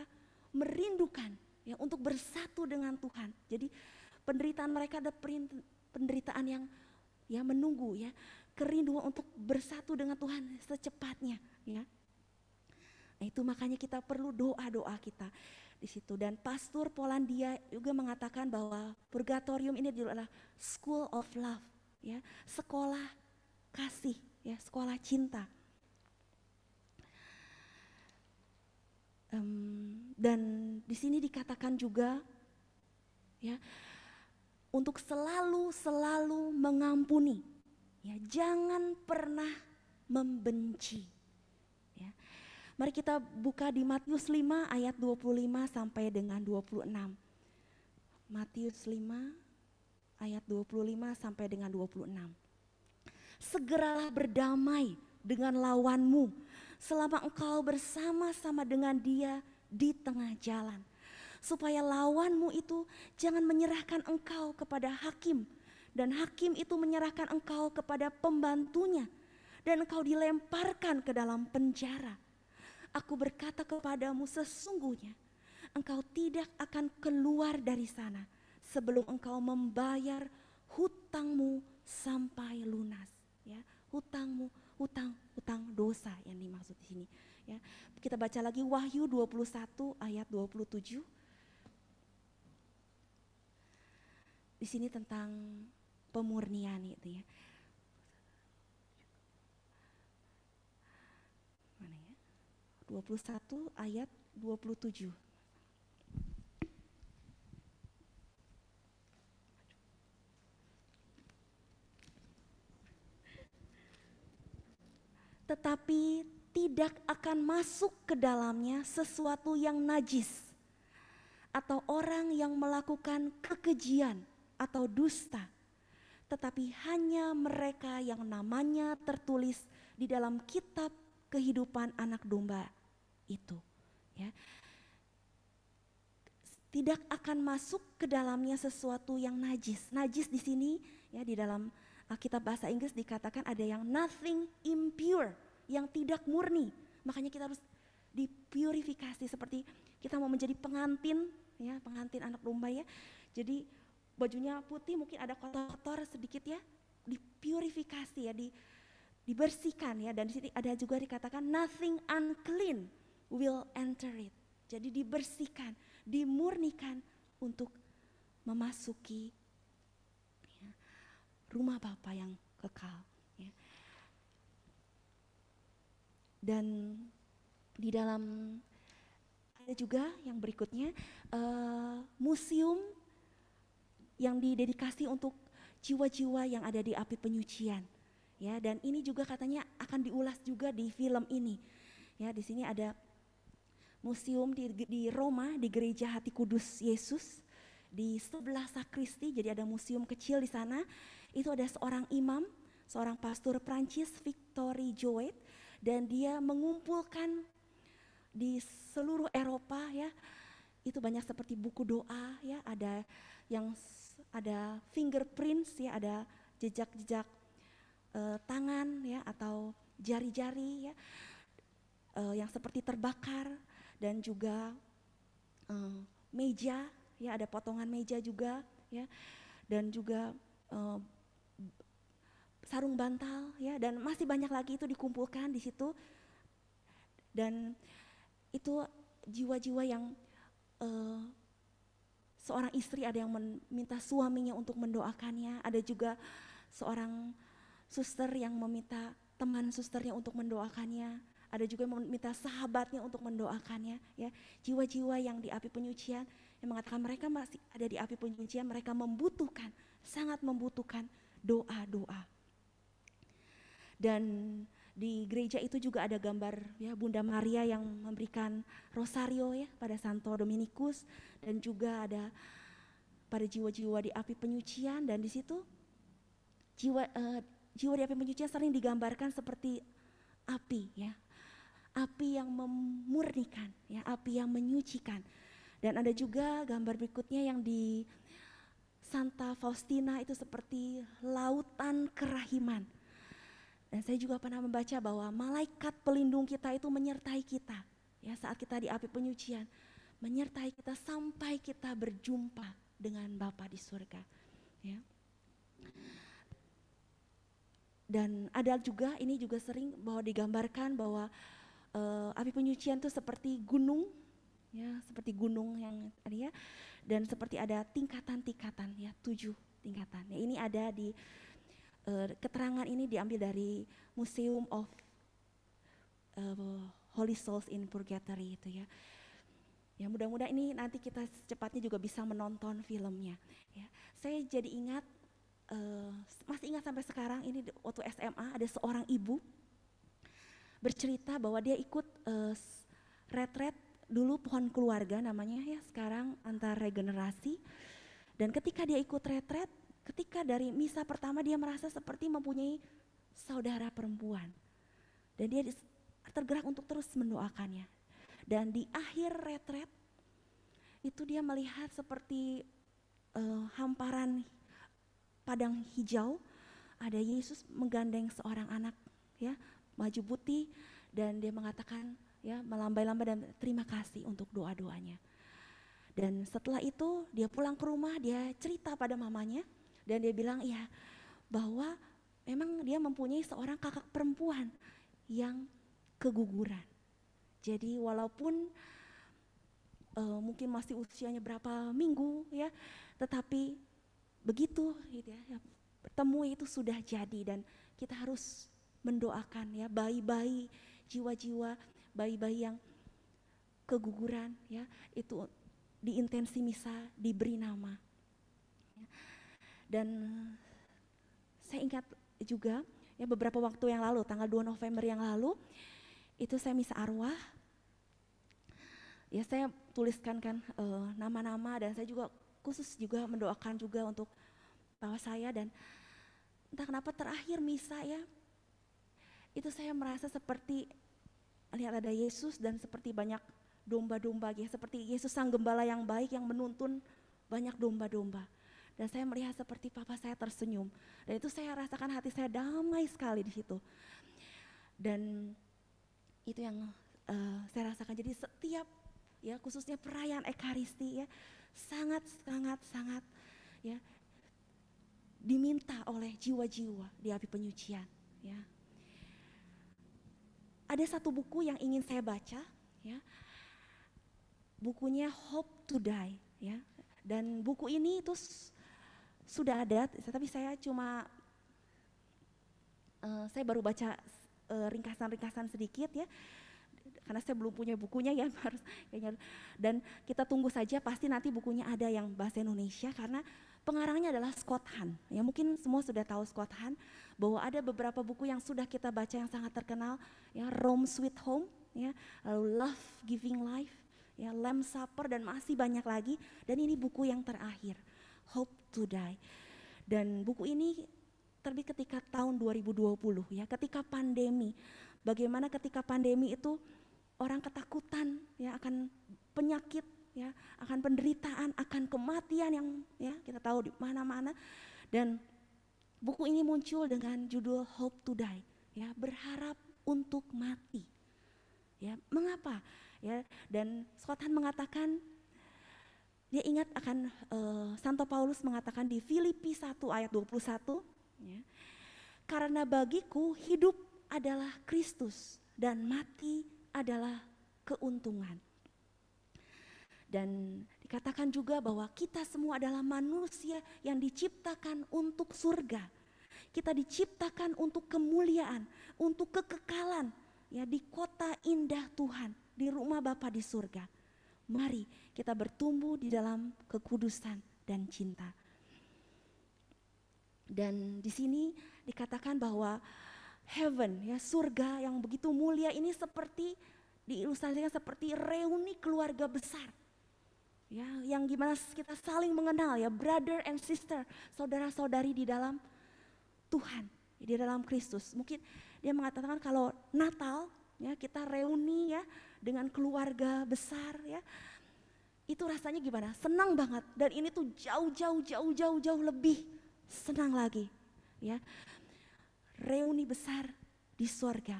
merindukan, ya, untuk bersatu dengan Tuhan. Jadi penderitaan mereka ada penderitaan yang, ya, menunggu, ya, kerinduan untuk bersatu dengan Tuhan secepatnya, ya. Nah, itu makanya kita perlu doa-doa kita di situ. Dan pastor Polandia juga mengatakan bahwa purgatorium ini adalah school of love, ya, sekolah kasih, ya, sekolah cinta. Dan di sini dikatakan juga, ya, untuk selalu mengampuni, ya, jangan pernah membenci. Mari kita buka di Matius 5 ayat 25 sampai dengan 26. Matius 5 ayat 25 sampai dengan 26. Segeralah berdamai dengan lawanmu selama engkau bersama-sama dengan dia di tengah jalan. Supaya lawanmu itu jangan menyerahkan engkau kepada hakim Dan hakim itu menyerahkan engkau kepada pembantunya, dan engkau dilemparkan ke dalam penjara. Aku berkata kepadamu, sesungguhnya engkau tidak akan keluar dari sana sebelum engkau membayar hutangmu sampai lunas. Ya, hutangmu, hutang dosa yang dimaksud di sini. Ya, kita baca lagi Wahyu 21 ayat 27. Di sini tentang pemurnian itu ya. Mana ya? 21 ayat 27. Tetapi tidak akan masuk ke dalamnya sesuatu yang najis atau orang yang melakukan kekejian atau dusta, tetapi hanya mereka yang namanya tertulis di dalam kitab kehidupan anak domba itu. Ya. Tidak akan masuk ke dalamnya sesuatu yang najis. Najis di sini ya di dalam Alkitab bahasa Inggris dikatakan ada yang nothing impure, yang tidak murni. Makanya kita harus dipurifikasi seperti kita mau menjadi pengantin ya, pengantin anak domba ya. Jadi bajunya putih mungkin ada kotor-kotor sedikit ya, dipurifikasi ya, dibersihkan ya. Dan di sini ada juga dikatakan nothing unclean will enter it. Jadi dibersihkan, dimurnikan untuk memasuki ya, rumah Bapa yang kekal. Ya. Dan di dalam ada juga yang berikutnya museum yang didedikasi untuk jiwa-jiwa yang ada di api penyucian. Ya, dan ini juga katanya akan diulas juga di film ini. Ya, di sini ada museum di Roma, di Gereja Hati Kudus Yesus, di sebelah sakristi. Jadi ada museum kecil di sana. Itu ada seorang imam, seorang pastor Prancis, Victory Joet, dan dia mengumpulkan di seluruh Eropa ya. Itu banyak seperti buku doa ya, ada fingerprints ya, ada jejak-jejak tangan ya atau jari-jari ya, yang seperti terbakar, dan juga meja ya, ada potongan meja juga ya, dan juga sarung bantal ya, dan masih banyak lagi itu dikumpulkan di situ. Dan itu jiwa-jiwa yang seorang istri ada yang meminta suaminya untuk mendoakannya, ada juga seorang suster yang meminta teman susternya untuk mendoakannya, ada juga yang meminta sahabatnya untuk mendoakannya ya. Jiwa-jiwa yang di api penyucian yang mengatakan mereka masih ada di api penyucian, mereka membutuhkan, sangat membutuhkan doa-doa. Dan di gereja itu juga ada gambar ya Bunda Maria yang memberikan rosario ya pada Santo Dominikus, dan juga ada pada jiwa-jiwa di api penyucian. Dan di situ jiwa di api penyucian sering digambarkan seperti api ya, api yang memurnikan ya, api yang menyucikan. Dan ada juga gambar berikutnya yang di Santa Faustina itu seperti lautan kerahiman. Dan saya juga pernah membaca bahwa malaikat pelindung kita itu menyertai kita ya saat kita di api penyucian, menyertai kita sampai kita berjumpa dengan Bapa di surga ya. Dan ada juga, ini juga sering bahwa digambarkan bahwa api penyucian itu seperti gunung ya, seperti gunung yang tadi ya, dan seperti ada tingkatan-tingkatan ya, 7 tingkatan ya. Ini ada di keterangan ini diambil dari Museum of Holy Souls in Purgatory itu ya. Ya mudah-mudahan ini nanti kita secepatnya juga bisa menonton filmnya. Ya. Saya jadi ingat, masih ingat sampai sekarang ini waktu SMA ada seorang ibu bercerita bahwa dia ikut retret dulu Pohon Keluarga namanya ya, sekarang Antar Regenerasi. Dan ketika dia ikut retret, ketika dari misa pertama dia merasa seperti mempunyai saudara perempuan. Dan dia tergerak untuk terus mendoakannya. Dan di akhir retret itu dia melihat seperti hamparan padang hijau, ada Yesus menggandeng seorang anak, ya, baju putih, dan dia mengatakan, ya, melambai-lambai dan terima kasih untuk doa-doanya. Dan setelah itu dia pulang ke rumah, dia cerita pada mamanya, dan dia bilang, ya, bahwa memang dia mempunyai seorang kakak perempuan yang keguguran. Jadi walaupun mungkin masih usianya berapa minggu, ya, tetapi begitu, gitu ya, bertemu itu sudah jadi, dan kita harus mendoakan, ya, bayi-bayi, jiwa-jiwa bayi-bayi yang keguguran, ya, itu di intensi misa diberi nama. Dan saya ingat juga, ya, beberapa waktu yang lalu, tanggal 2 November yang lalu, itu saya misa arwah. Ya, saya tuliskan kan nama-nama, dan saya juga khusus juga mendoakan juga untuk bapak saya, dan entah kenapa terakhir misa, ya, itu saya merasa seperti lihat ada Yesus dan seperti banyak domba-domba, ya, seperti Yesus sang gembala yang baik yang menuntun banyak domba-domba. Dan saya melihat seperti papa saya tersenyum, dan itu saya rasakan hati saya damai sekali di situ. Dan itu yang saya rasakan. Jadi setiap, ya, khususnya perayaan Ekaristi, ya, sangat ya, diminta oleh jiwa-jiwa di api penyucian, ya. Ada satu buku yang ingin saya baca, ya. Bukunya Hope to Die, ya. Dan buku ini itu sudah ada, tapi saya cuma saya baru baca ringkasan-ringkasan sedikit, ya. Karena saya belum punya bukunya, ya, harus kayaknya. Dan kita tunggu saja, pasti nanti bukunya ada yang bahasa Indonesia, karena pengarangnya adalah Scott Hahn. Ya, mungkin semua sudah tahu Scott Hahn, bahwa ada beberapa buku yang sudah kita baca yang sangat terkenal, ya, Rome Sweet Home, ya, lalu Love Giving Life, ya, Lamb Supper, dan masih banyak lagi. Dan ini buku yang terakhir, Hope to Die. Dan buku ini terbit ketika tahun 2020, ya, ketika pandemi. Bagaimana ketika pandemi itu orang ketakutan, ya, akan penyakit, ya, akan penderitaan, akan kematian yang, ya, kita tahu di mana-mana. Dan buku ini muncul dengan judul Hope to Die, ya, berharap untuk mati. Ya, mengapa? Ya, dan Scott Hahn mengatakan, dia ingat akan Santo Paulus mengatakan di Filipi 1 ayat 21, ya, karena bagiku hidup adalah Kristus dan mati adalah keuntungan. Dan dikatakan juga bahwa kita semua adalah manusia yang diciptakan untuk surga. Kita diciptakan untuk kemuliaan, untuk kekekalan, ya, di kota indah Tuhan, di rumah Bapa di surga. Mari kita bertumbuh di dalam kekudusan dan cinta. Dan di sini dikatakan bahwa heaven, ya, surga yang begitu mulia ini seperti diilustrasikan seperti reuni keluarga besar, ya, yang gimana kita saling mengenal, ya, brother and sister, saudara-saudari di dalam Tuhan, di dalam Kristus. Mungkin dia mengatakan kalau Natal, ya, kita reuni, ya, dengan keluarga besar, ya, itu rasanya gimana? Senang banget. Dan ini tuh jauh lebih senang lagi, ya, reuni besar di surga.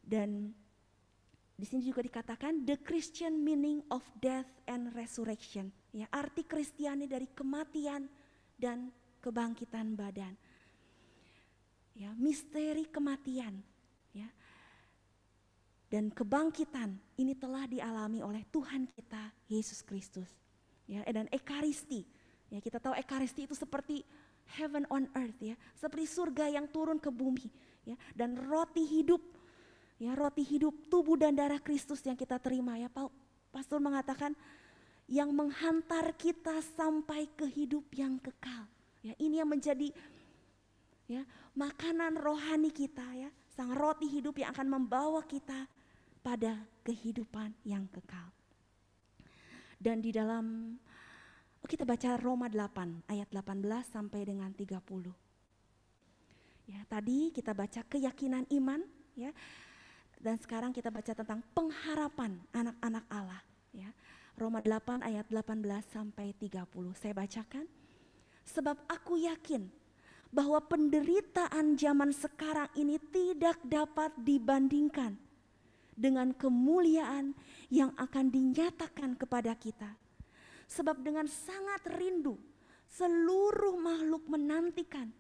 Dan di sini juga dikatakan the Christian meaning of death and resurrection, ya, arti Kristiani dari kematian dan kebangkitan badan, ya, misteri kematian, ya, dan kebangkitan ini telah dialami oleh Tuhan kita Yesus Kristus, ya. Dan Ekaristi, ya, kita tahu Ekaristi itu seperti heaven on earth, ya, seperti surga yang turun ke bumi, ya, dan roti hidup, ya, roti hidup tubuh dan darah Kristus yang kita terima, ya. Pastor mengatakan yang menghantar kita sampai ke hidup yang kekal, ya. Ini yang menjadi, ya, makanan rohani kita, ya, sang roti hidup yang akan membawa kita pada kehidupan yang kekal. Dan di dalam kita baca Roma 8 ayat 18 sampai dengan 30. Ya, tadi kita baca keyakinan iman, ya. Dan sekarang kita baca tentang pengharapan anak-anak Allah, ya. Roma 8 ayat 18 sampai 30. Saya bacakan. Sebab aku yakin bahwa penderitaan zaman sekarang ini tidak dapat dibandingkan dengan kemuliaan yang akan dinyatakan kepada kita. Sebab dengan sangat rindu seluruh makhluk menantikan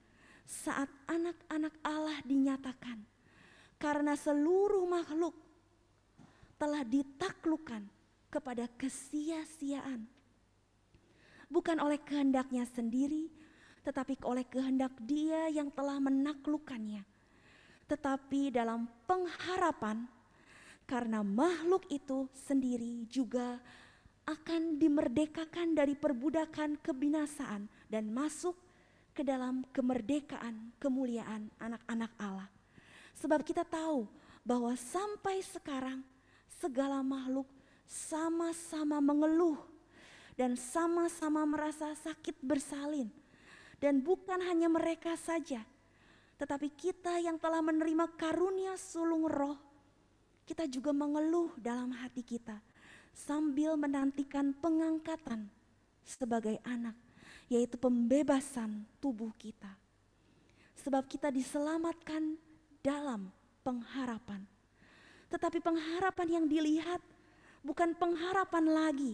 saat anak-anak Allah dinyatakan. Karena seluruh makhluk telah ditaklukkan kepada kesia-siaan. Bukan oleh kehendaknya sendiri, tetapi oleh kehendak Dia yang telah menaklukkannya. Tetapi dalam pengharapan, karena makhluk itu sendiri juga akan dimerdekakan dari perbudakan kebinasaan dan masuk ke dalam kemerdekaan kemuliaan anak-anak Allah. Sebab kita tahu bahwa sampai sekarang segala makhluk sama-sama mengeluh dan sama-sama merasa sakit bersalin. Dan bukan hanya mereka saja, tetapi kita yang telah menerima karunia sulung roh, kita juga mengeluh dalam hati kita sambil menantikan pengangkatan sebagai anak, yaitu pembebasan tubuh kita. Sebab kita diselamatkan dalam pengharapan. Tetapi pengharapan yang dilihat bukan pengharapan lagi.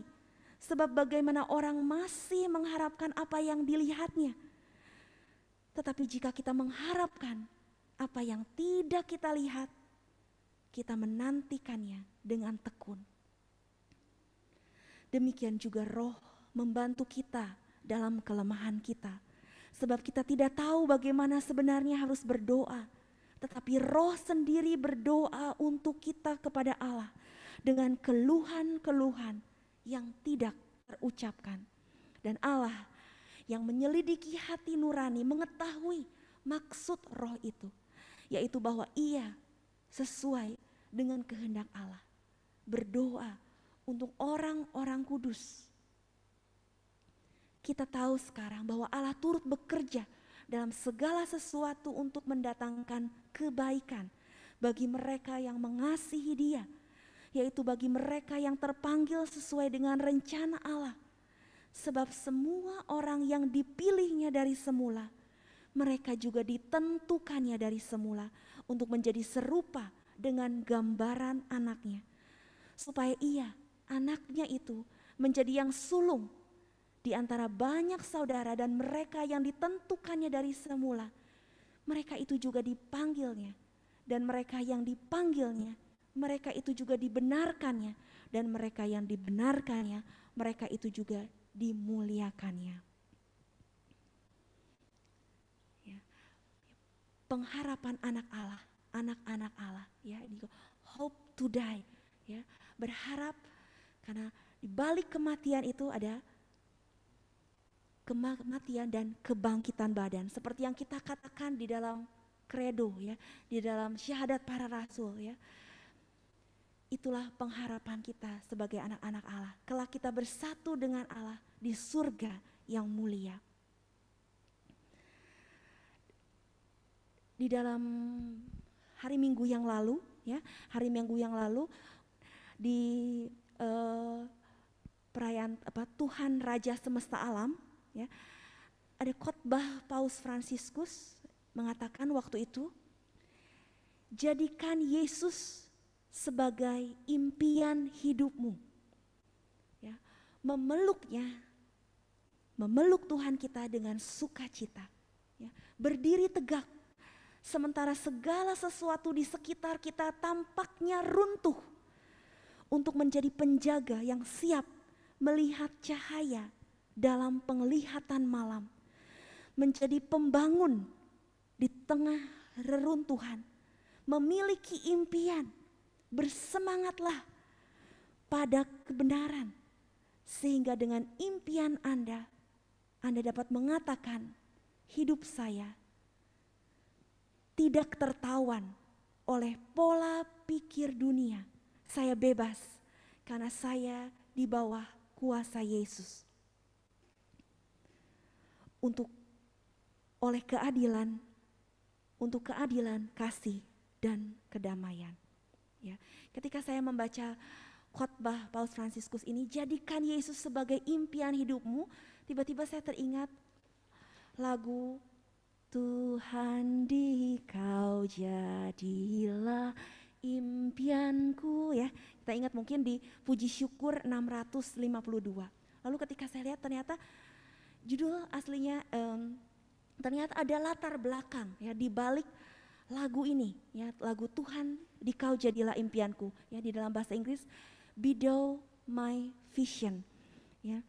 Sebab bagaimana orang masih mengharapkan apa yang dilihatnya. Tetapi jika kita mengharapkan apa yang tidak kita lihat, kita menantikannya dengan tekun. Demikian juga roh membantu kita dalam kelemahan kita. Sebab kita tidak tahu bagaimana sebenarnya harus berdoa. Tetapi roh sendiri berdoa untuk kita kepada Allah dengan keluhan-keluhan yang tidak terucapkan. Dan Allah yang menyelidiki hati nurani mengetahui maksud roh itu. Yaitu bahwa ia sesuai dengan kehendak Allah. Berdoa untuk orang-orang kudus. Kita tahu sekarang bahwa Allah turut bekerja dalam segala sesuatu untuk mendatangkan kebaikan bagi mereka yang mengasihi Dia, yaitu bagi mereka yang terpanggil sesuai dengan rencana Allah. Sebab semua orang yang dipilihnya dari semula, mereka juga ditentukannya dari semula untuk menjadi serupa dengan gambaran anaknya. Supaya ia, anaknya itu, menjadi yang sulung di antara banyak saudara, dan mereka yang ditentukannya dari semula, mereka itu juga dipanggilnya. Dan mereka yang dipanggilnya, mereka itu juga dibenarkannya. Dan mereka yang dibenarkannya, mereka itu juga dimuliakannya. Ya. Pengharapan anak Allah, anak-anak Allah, ya, hope to die, ya, berharap karena di balik kematian itu ada kematian dan kebangkitan badan, seperti yang kita katakan di dalam kredo, ya, di dalam syahadat para rasul, ya. Itulah pengharapan kita sebagai anak-anak Allah. Kelak kita bersatu dengan Allah di surga yang mulia. Di dalam hari Minggu yang lalu, ya, hari Minggu yang lalu di perayaan Tuhan Raja Semesta Alam, ya, ada khotbah Paus Fransiskus mengatakan waktu itu, jadikan Yesus sebagai impian hidupmu, ya, memeluk Tuhan kita dengan sukacita, ya, berdiri tegak sementara segala sesuatu di sekitar kita tampaknya runtuh, untuk menjadi penjaga yang siap melihat cahaya dalam penglihatan malam, menjadi pembangun di tengah reruntuhan, memiliki impian. Bersemangatlah pada kebenaran, sehingga dengan impian Anda dapat mengatakan, hidup saya tidak tertawan oleh pola pikir dunia. Saya bebas karena saya di bawah kuasa Yesus. Untuk keadilan, kasih, dan kedamaian. Ya, ketika saya membaca khotbah Paus Fransiskus ini, jadikan Yesus sebagai impian hidupmu, tiba-tiba saya teringat lagu Tuhan Dikau jadilah impianku ya. Kita ingat mungkin di Puji Syukur 652. Lalu ketika saya lihat ternyata judul aslinya ternyata ada latar belakang ya di balik lagu ini ya, lagu Tuhan Dikau jadilah impianku ya, di dalam bahasa Inggris Be Thou My Vision ya.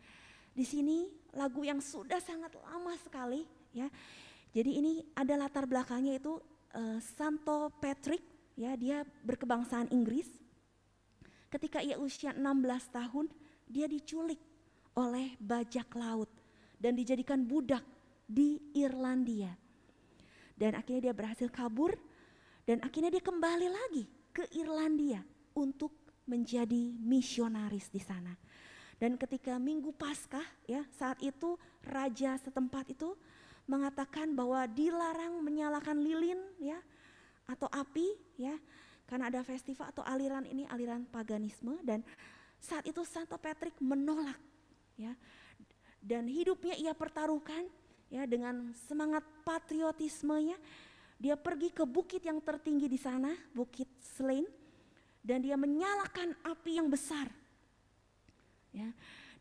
Di sini lagu yang sudah sangat lama sekali ya. Jadi ini ada latar belakangnya itu Santo Patrick ya, dia berkebangsaan Inggris. Ketika ia usia 16 tahun, dia diculik oleh bajak laut dan dijadikan budak di Irlandia. Dan akhirnya dia berhasil kabur dan akhirnya dia kembali lagi ke Irlandia untuk menjadi misionaris di sana. Dan ketika Minggu Paskah ya, saat itu raja setempat itu mengatakan bahwa dilarang menyalakan lilin ya atau api ya, karena ada festival atau aliran ini aliran paganisme. Dan saat itu Santo Patrick menolak ya, dan hidupnya ia pertaruhkan ya dengan semangat patriotismenya. Dia pergi ke bukit yang tertinggi di sana, Bukit Slane, dan dia menyalakan api yang besar ya.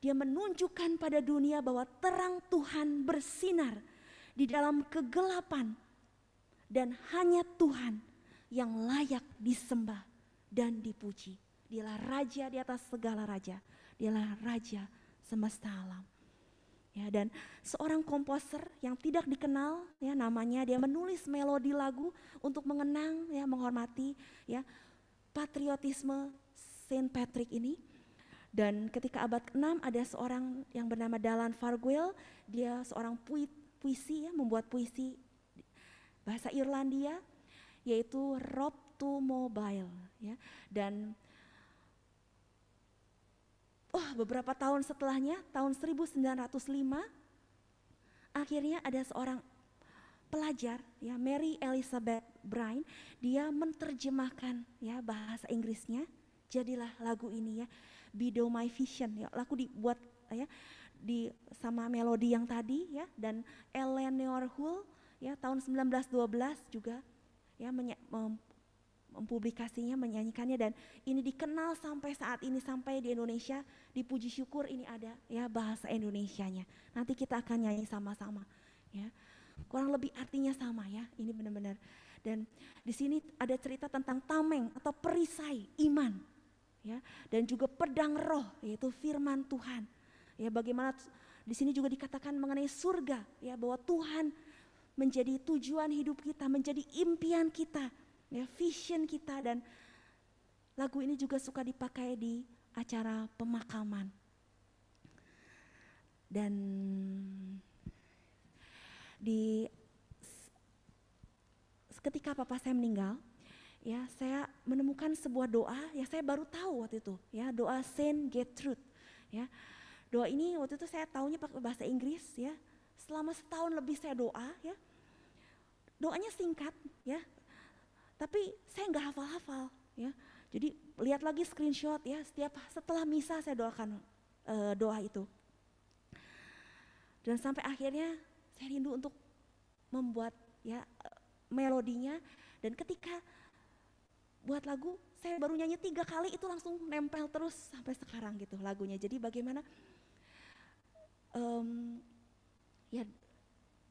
Dia menunjukkan pada dunia bahwa terang Tuhan bersinar di dalam kegelapan dan hanya Tuhan yang layak disembah dan dipuji. Dialah raja di atas segala raja, dialah raja semesta alam ya. Dan seorang komposer yang tidak dikenal ya namanya, dia menulis melodi lagu untuk mengenang ya, menghormati ya patriotisme Saint Patrick ini. Dan ketika abad ke-6 ada seorang yang bernama Dalan Farquhar, dia seorang puisi ya, membuat puisi bahasa Irlandia yaitu Rob to Mobile ya. Dan beberapa tahun setelahnya, tahun 1905 akhirnya ada seorang pelajar ya, Mary Elizabeth Brine, dia menerjemahkan ya bahasa Inggrisnya, jadilah lagu ini ya, Be Thou My Vision ya. Lagu dibuat ya di sama melodi yang tadi ya. Dan Eleanor Hull ya tahun 1912 juga ya mempublikasinya, menyanyikannya, dan ini dikenal sampai saat ini, sampai di Indonesia di Puji Syukur ini ada ya bahasa Indonesianya. Nanti kita akan nyanyi sama-sama ya. Kurang lebih artinya sama ya, ini benar-benar. Dan di sini ada cerita tentang tameng atau perisai iman ya, dan juga pedang roh yaitu firman Tuhan. Ya, bagaimana di sini juga dikatakan mengenai surga ya, bahwa Tuhan menjadi tujuan hidup kita, menjadi impian kita, ya, vision kita. Dan lagu ini juga suka dipakai di acara pemakaman. Dan ketika papa saya meninggal, ya saya menemukan sebuah doa, ya saya baru tahu waktu itu, ya doa Saint Gertrude, ya. Doa ini waktu itu saya taunya pakai bahasa Inggris, ya. Selama setahun lebih saya doa, ya. Doanya singkat, ya. Tapi saya nggak hafal-hafal, ya. Jadi lihat lagi screenshot, ya. Setelah misa saya doakan doa itu. Dan sampai akhirnya saya rindu untuk membuat ya melodinya, dan ketika buat lagu saya baru nyanyi 3 kali itu langsung nempel terus sampai sekarang gitu lagunya. Jadi bagaimana ya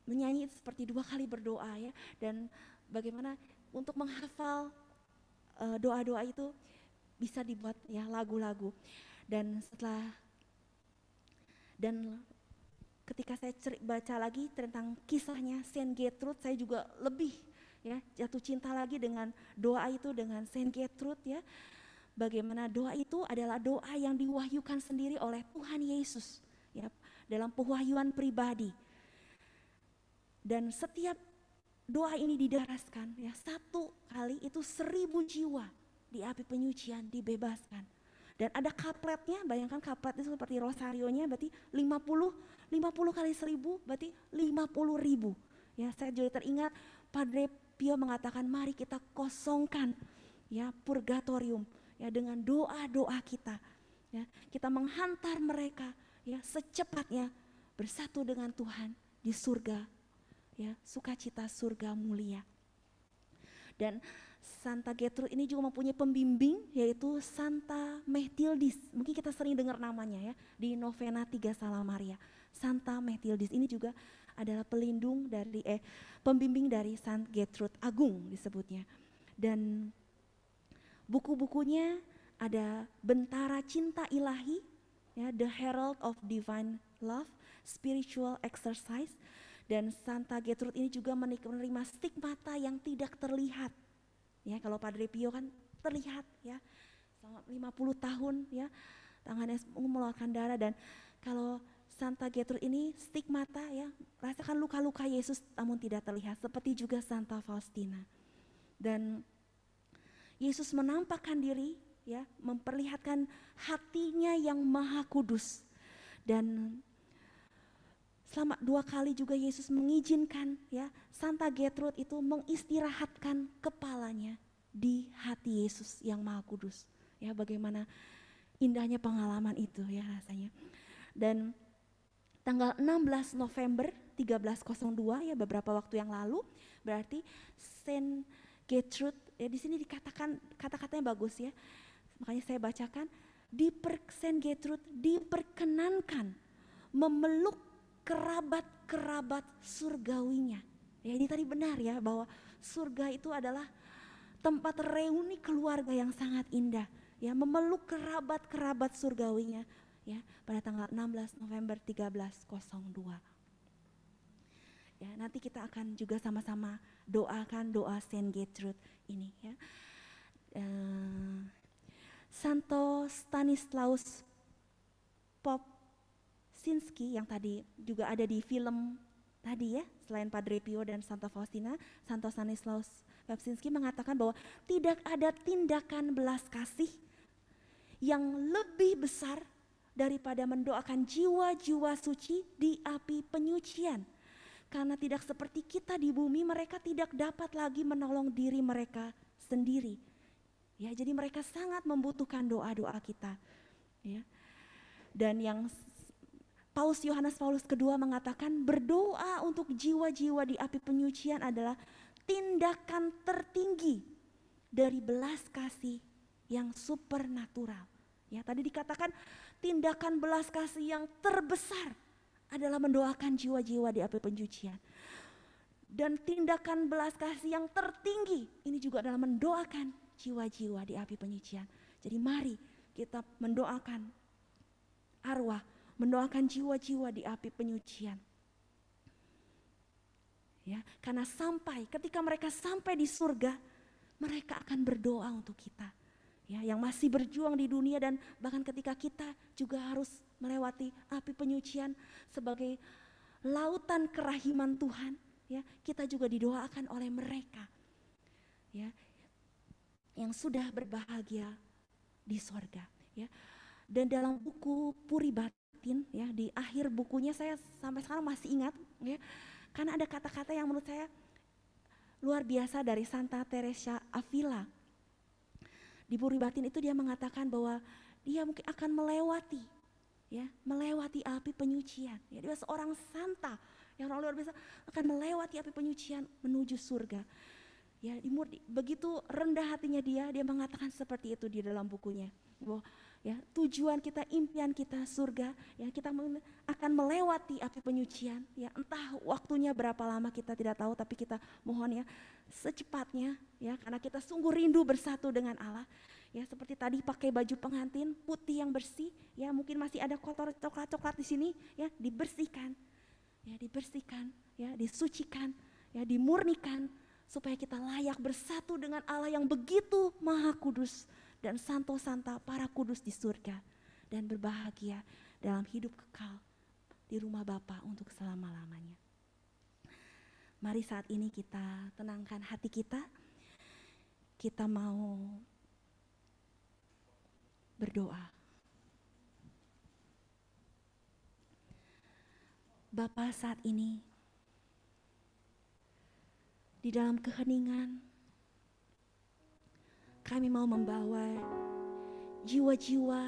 menyanyi seperti 2 kali berdoa ya, dan bagaimana untuk menghafal doa-doa itu bisa dibuat ya lagu-lagu. Dan ketika saya baca lagi tentang kisahnya Saint Gertrude, saya juga lebih ya jatuh cinta lagi dengan doa itu, dengan Saint Gertrude ya. Bagaimana doa itu adalah doa yang diwahyukan sendiri oleh Tuhan Yesus ya, dalam pewahyuan pribadi. Dan setiap doa ini didaraskan ya, 1 kali itu 1000 jiwa di api penyucian dibebaskan. Dan ada kapletnya, bayangkan kaplet itu seperti rosarionya, berarti 50 kali 1000 berarti 50.000. Ya, saya juga teringat Padre Pio mengatakan mari kita kosongkan ya purgatorium ya dengan doa-doa kita. Ya, kita menghantar mereka ya secepatnya bersatu dengan Tuhan di surga ya, sukacita surga mulia. Dan Santa Gertrude ini juga mempunyai pembimbing yaitu Santa Mechthildis. Mungkin kita sering dengar namanya ya di novena 3 Salam Maria. Santa Mechthildis ini juga adalah pelindung dari pembimbing dari Santa Gertrude Agung disebutnya. Dan buku-bukunya ada Bentara Cinta Ilahi, ya, The Herald of Divine Love, Spiritual Exercise, dan Santa Gertrude ini juga menerima stigmata yang tidak terlihat. Ya, kalau Padre Pio kan terlihat ya, selama 50 tahun ya, tangannya mengeluarkan darah, dan kalau Santa Gertrude ini stigmata ya, rasakan luka-luka Yesus namun tidak terlihat, seperti juga Santa Faustina. Dan Yesus menampakkan diri ya, memperlihatkan hatinya yang maha kudus. Dan selama 2 kali juga Yesus mengizinkan ya Santa Gertrude itu mengistirahatkan kepalanya di hati Yesus yang maha kudus. Ya, bagaimana indahnya pengalaman itu ya rasanya. Dan tanggal 16 November 1302 ya, beberapa waktu yang lalu, berarti Saint Gertrude ya, di sini dikatakan kata-katanya bagus ya. Makanya saya bacakan, Saint Gertrude diperkenankan memeluk kerabat-kerabat surgawinya. Ya, ini tadi benar ya, bahwa surga itu adalah tempat reuni keluarga yang sangat indah. Ya, memeluk kerabat-kerabat surgawinya ya pada tanggal 16 November 1302. Ya, nanti kita akan juga sama-sama doakan doa Saint Gertrude ini ya. Santo Stanislaus Popsinski yang tadi juga ada di film tadi ya, selain Padre Pio dan Santa Faustina, Santo Stanislaus Popsinski mengatakan bahwa tidak ada tindakan belas kasih yang lebih besar daripada mendoakan jiwa-jiwa suci di api penyucian. Karena tidak seperti kita di bumi, mereka tidak dapat lagi menolong diri mereka sendiri. Ya, jadi mereka sangat membutuhkan doa-doa kita. Ya. Dan yang Paus Yohanes Paulus II mengatakan berdoa untuk jiwa-jiwa di api penyucian adalah tindakan tertinggi dari belas kasih yang supernatural. Ya, tadi dikatakan tindakan belas kasih yang terbesar adalah mendoakan jiwa-jiwa di api penyucian. Dan tindakan belas kasih yang tertinggi ini juga adalah mendoakan jiwa-jiwa di api penyucian. Jadi mari kita mendoakan arwah, mendoakan jiwa-jiwa di api penyucian. Ya, karena ketika mereka sampai di surga, mereka akan berdoa untuk kita. Ya, yang masih berjuang di dunia, dan bahkan ketika kita juga harus melewati api penyucian sebagai lautan kerahiman Tuhan, ya, kita juga didoakan oleh mereka. Ya, yang sudah berbahagia di sorga. Ya. Dan dalam buku Puri Batin, ya, di akhir bukunya saya sampai sekarang masih ingat, ya, karena ada kata-kata yang menurut saya luar biasa dari Santa Teresa Avila. Di Puri Batin itu dia mengatakan bahwa dia mungkin akan melewati api penyucian. Ya, dia seorang santa yang luar biasa, akan melewati api penyucian menuju surga. Ya, begitu rendah hatinya dia mengatakan seperti itu di dalam bukunya. Bahwa ya, tujuan kita, impian kita surga, ya, kita akan melewati api penyucian. Ya, entah waktunya berapa lama kita tidak tahu, tapi kita mohon ya secepatnya, ya, karena kita sungguh rindu bersatu dengan Allah. Ya, seperti tadi pakai baju pengantin putih yang bersih, ya, mungkin masih ada kotor coklat-coklat di sini, ya, dibersihkan, ya, disucikan, ya, dimurnikan, supaya kita layak bersatu dengan Allah yang begitu maha kudus dan santo-santa para kudus di surga, dan berbahagia dalam hidup kekal di rumah Bapa untuk selama-lamanya. Mari saat ini kita tenangkan hati kita. Kita mau berdoa. Bapa, saat ini di dalam keheningan kami mau membawa jiwa-jiwa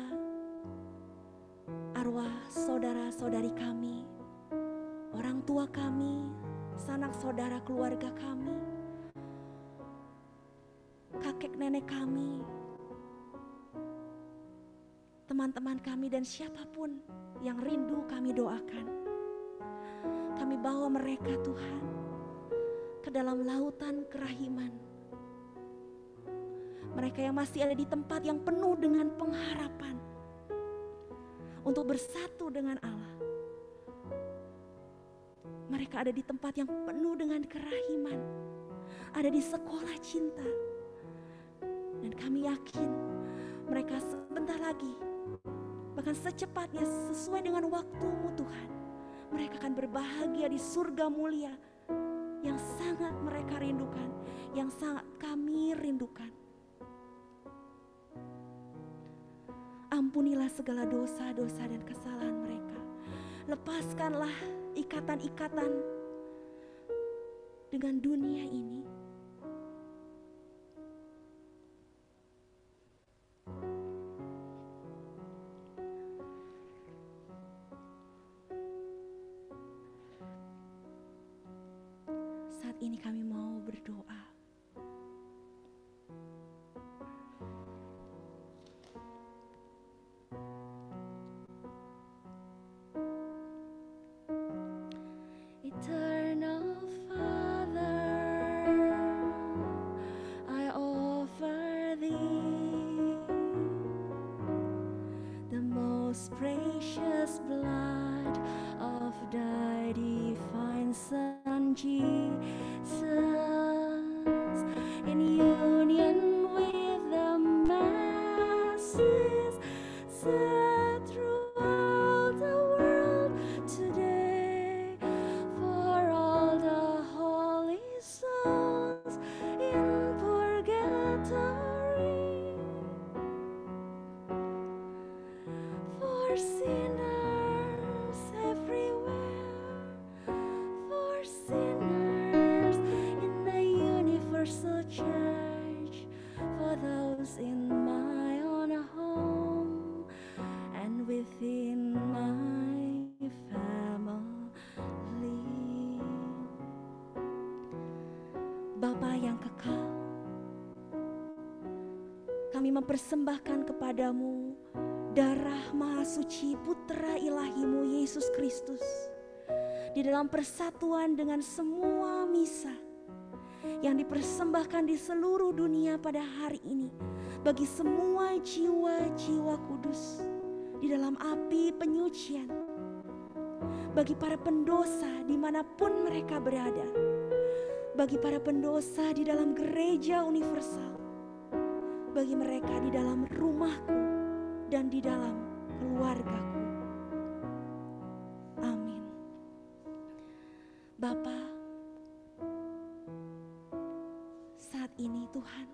arwah saudara-saudari kami, orang tua kami, sanak saudara keluarga kami, kakek nenek kami, teman-teman kami, dan siapapun yang rindu kami doakan. Kami bawa mereka Tuhan ke dalam lautan kerahiman. Mereka yang masih ada di tempat yang penuh dengan pengharapan untuk bersatu dengan Allah. Mereka ada di tempat yang penuh dengan kerahiman, ada di sekolah cinta. Dan kami yakin mereka sebentar lagi, bahkan secepatnya sesuai dengan waktu-Mu Tuhan, mereka akan berbahagia di surga mulia yang sangat mereka rindukan, yang sangat kami rindukan. Ampunilah segala dosa-dosa dan kesalahan mereka. Lepaskanlah ikatan-ikatan dengan dunia ini. Saat ini kami mau berdoa. Eternal Father, I offer Thee the most precious blood of Thy divine Son Jesus, in union with the masses set throughout the world today, for all the holy souls in purgatory, for sinners everywhere, for sinners in the universal church, for those in my own home and within my family. Bapa yang kekal, kami mempersembahkan kepadamu darah maha suci Putra Ilahi-Mu Yesus Kristus di dalam persatuan dengan semua misa yang dipersembahkan di seluruh dunia pada hari ini bagi semua jiwa-jiwa kudus di dalam api penyucian, bagi para pendosa dimanapun mereka berada, bagi para pendosa di dalam gereja universal, bagi mereka di dalam rumahku dan di dalam keluargaku. Amin. Bapa, saat ini Tuhan,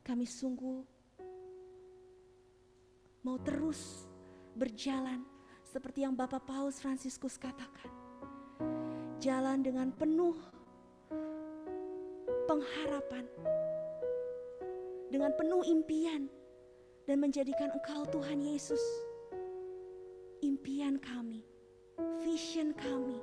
kami sungguh mau terus berjalan seperti yang Bapak Paus Fransiskus katakan. Jalan dengan penuh pengharapan, dengan penuh impian, dan menjadikan Engkau Tuhan Yesus impian kami, vision kami.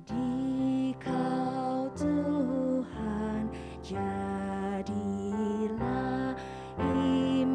Di Kau Tuhan jadilah iman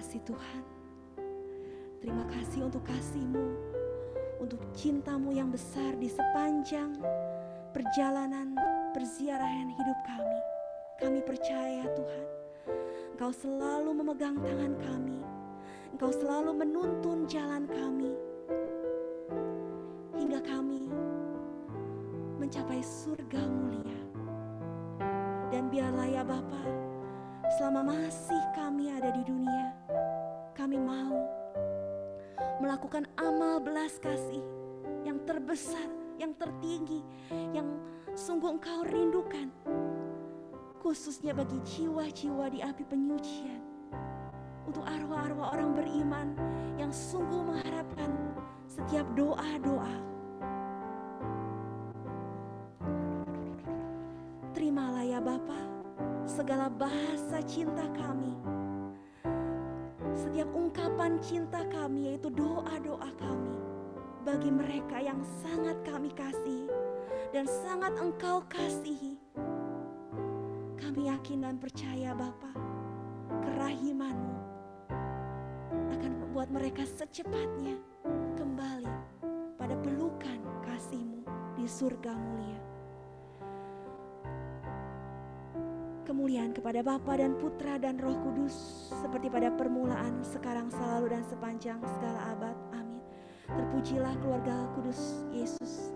kasih Tuhan. Terima kasih untuk kasih-Mu, untuk cinta-Mu yang besar di sepanjang perjalanan perziarahan hidup kami. Kami percaya Tuhan, Engkau selalu memegang tangan kami. Engkau selalu menuntun jalan kami hingga kami mencapai surga mulia. Dan biarlah ya Bapa, selama masih kami ada di dunia, kami mau melakukan amal belas kasih yang terbesar, yang tertinggi, yang sungguh Engkau rindukan, khususnya bagi jiwa-jiwa di api penyucian, untuk arwah-arwah orang beriman yang sungguh mengharapkan setiap doa-doa. Terimalah ya Bapa segala bahasa cinta kami, setiap ungkapan cinta kami, yaitu doa-doa kami bagi mereka yang sangat kami kasihi dan sangat Engkau kasihi. Kami yakin dan percaya Bapa, kerahiman-Mu akan membuat mereka secepatnya kembali pada pelukan kasih-Mu di surga mulia. Kemuliaan kepada Bapa dan Putra dan Roh Kudus, seperti pada permulaan, sekarang, selalu, dan sepanjang segala abad. Amin. Terpujilah keluarga kudus Yesus,